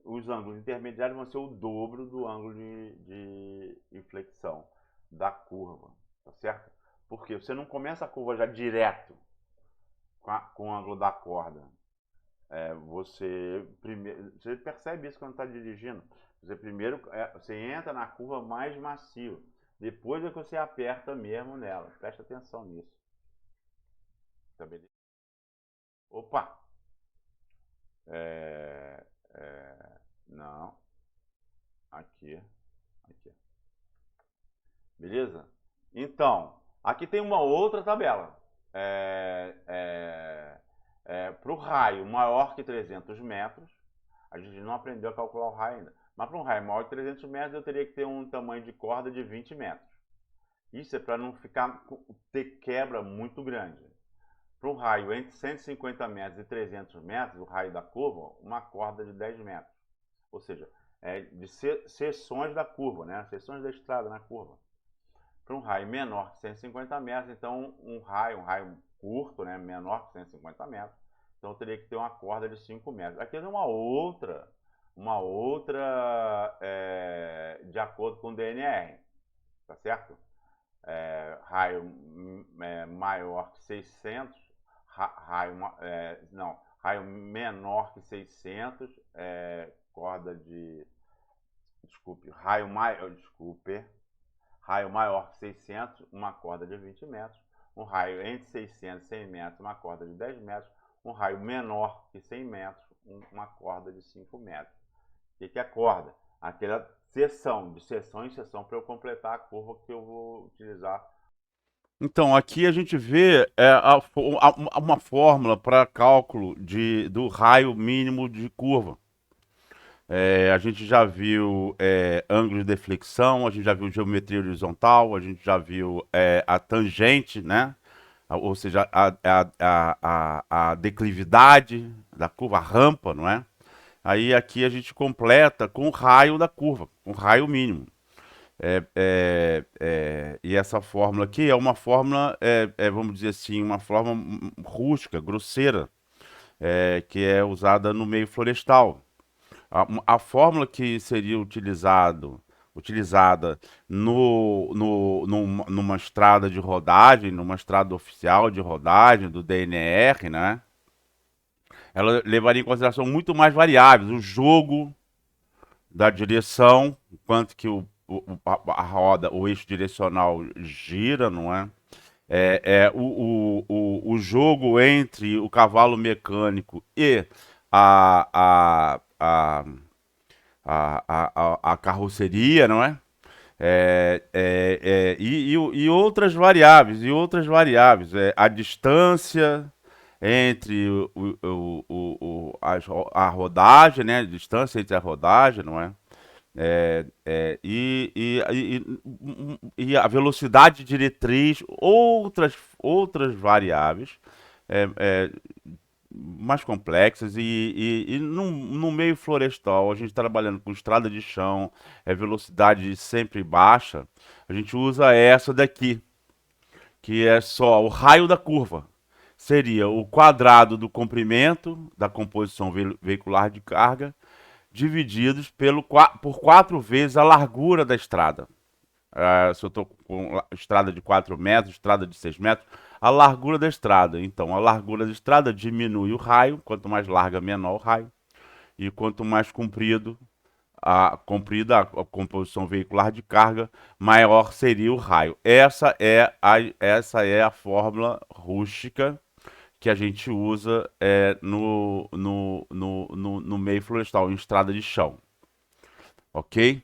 Speaker 1: os ângulos intermediários vão ser o dobro do ângulo de inflexão da curva, tá certo? Porque você não começa a curva já direto com o ângulo da corda. Você percebe isso quando está dirigindo. Você primeiro você entra na curva mais macio, depois é que você aperta mesmo nela. Presta atenção nisso. Tá beleza? Opa! Não. Aqui. Aqui. Beleza? Então, aqui tem uma outra tabela. Para o raio maior que 300 metros, a gente não aprendeu a calcular o raio ainda, mas para um raio maior que 300 metros eu teria que ter um tamanho de corda de 20 metros. Isso é para não ter quebra muito grande. Para um raio entre 150 metros e 300 metros, o raio da curva, uma corda de 10 metros. Ou seja, de seções da curva, né? Seções da estrada na curva. Para um raio menor que 150 metros, então um raio curto, né? Menor que 150 metros, então eu teria que ter uma corda de 5 metros. Aqui é uma outra de acordo com o DNR, tá certo? Raio maior que 600, raio menor que 600, corda de, raio maior que 600, uma corda de 20 metros, um raio entre 600 e 100 metros, uma corda de 10 metros, um raio menor que 100 metros, uma corda de 5 metros. O que é corda? Aquela seção, de seção em seção, para eu completar a curva que eu vou utilizar. Então, aqui a gente vê uma fórmula para cálculo do raio mínimo de curva. A gente já viu ângulo de deflexão, a gente já viu geometria horizontal, a gente já viu a tangente, né? Ou seja, a declividade da curva, a rampa, não é? Aí aqui a gente completa com o raio da curva, com o raio mínimo. E essa fórmula aqui é uma fórmula, vamos dizer assim, uma fórmula rústica, grosseira, que é usada no meio florestal. A fórmula que seria utilizada numa estrada de rodagem, numa estrada oficial de rodagem do DNR, né? Ela levaria em consideração muito mais variáveis, o jogo da direção, quanto que a roda, o eixo direcional gira, não é? O jogo entre o cavalo mecânico e a, a, a, a carroceria, não é? E outras variáveis, a distância entre a rodagem, né? A distância entre a rodagem, não é? E a velocidade diretriz, outras variáveis mais complexas e no meio florestal, a gente trabalhando com estrada de chão, velocidade sempre baixa, a gente usa essa daqui, que é só o raio da curva. Seria o quadrado do comprimento da composição veicular de carga divididos por 4 vezes a largura da estrada. Se eu estou com estrada de 4 metros, estrada de 6 metros, a largura da estrada. Então, a largura da estrada diminui o raio, quanto mais larga, menor o raio. E quanto mais comprida a composição veicular de carga, maior seria o raio. Essa é a fórmula rústica que a gente usa no meio florestal, em estrada de chão. Ok?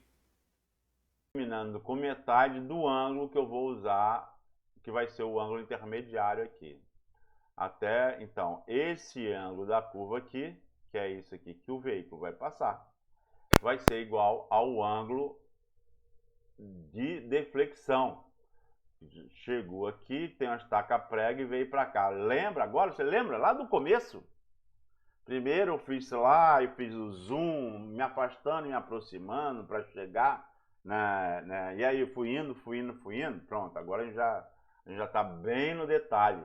Speaker 1: Terminando com metade do ângulo que eu vou usar, que vai ser o ângulo intermediário aqui. Então, esse ângulo da curva aqui, que é isso aqui que o veículo vai passar, vai ser igual ao ângulo de deflexão. Chegou aqui, tem uma estaca prega e veio para cá. Lembra agora? Você lembra lá do começo? Primeiro eu fiz lá e fiz o zoom, me afastando e me aproximando para chegar, né? E aí eu fui indo. Pronto, agora a gente já está bem no detalhe,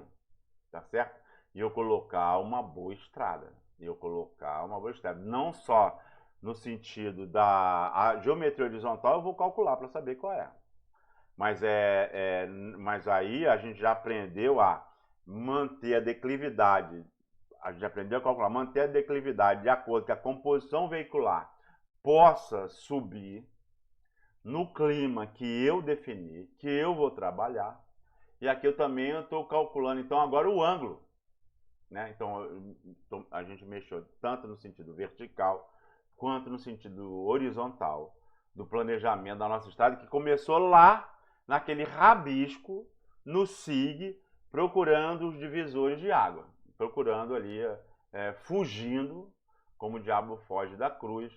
Speaker 1: tá certo? E eu colocar uma boa estrada. Não só no sentido da geometria horizontal, eu vou calcular para saber qual é. Mas aí a gente já aprendeu a manter a declividade, a gente aprendeu a calcular, manter a declividade de acordo com a composição veicular possa subir no clima que eu defini, que eu vou trabalhar. E aqui eu também estou calculando, então, agora o ângulo. Né? Então, a gente mexeu tanto no sentido vertical, quanto no sentido horizontal do planejamento da nossa estrada, que começou lá, naquele rabisco, no SIG, procurando os divisores de água. Procurando ali, fugindo, como o diabo foge da cruz,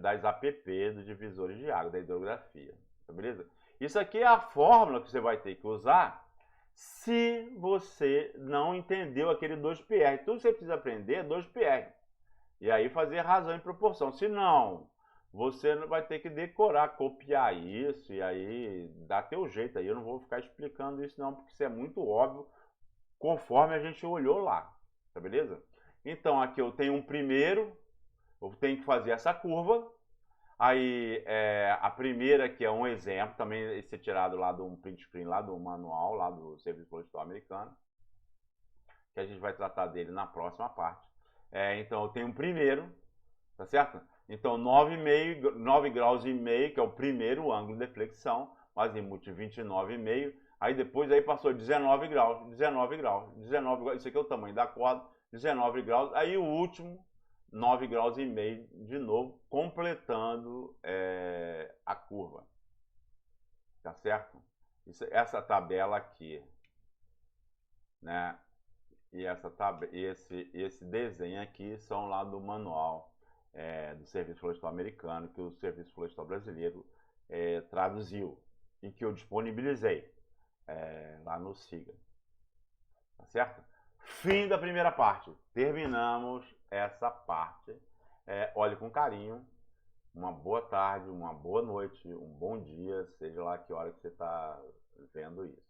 Speaker 1: das APP, dos divisores de água, da hidrografia. Tá beleza? Isso aqui é a fórmula que você vai ter que usar se você não entendeu aquele 2PR. Tudo que você precisa aprender é 2PR. E aí fazer razão e proporção. Se não, você vai ter que decorar, copiar isso, e aí dá teu jeito aí. Eu não vou ficar explicando isso não, porque isso é muito óbvio, conforme a gente olhou lá. Tá beleza? Então aqui eu tenho um primeiro, eu tenho que fazer essa curva. Aí a primeira, que é um exemplo, também esse é tirado lá do print screen, lá do manual, lá do Serviço Florestal Americano, que a gente vai tratar dele na próxima parte. Então eu tenho um primeiro, tá certo? Então 9 graus e meio, que é o primeiro ângulo de flexão, azimuth 29,5, aí depois aí passou 19 graus, 19 graus, 19 graus, isso aqui é o tamanho da corda, 19 graus, aí o último 9 graus e meio de novo, completando a curva. Tá certo? Essa tabela aqui, né? E esse desenho aqui são lá do manual do Serviço Florestal Americano, que o Serviço Florestal Brasileiro traduziu e que eu disponibilizei lá no SIGA. Tá certo? Fim da primeira parte. Terminamos essa parte. Olhe com carinho. Uma boa tarde, uma boa noite, um bom dia, seja lá que hora que você está vendo isso.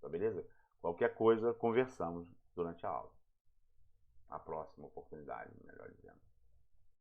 Speaker 1: Tá beleza? Qualquer coisa, conversamos durante a aula. A próxima oportunidade, melhor dizendo.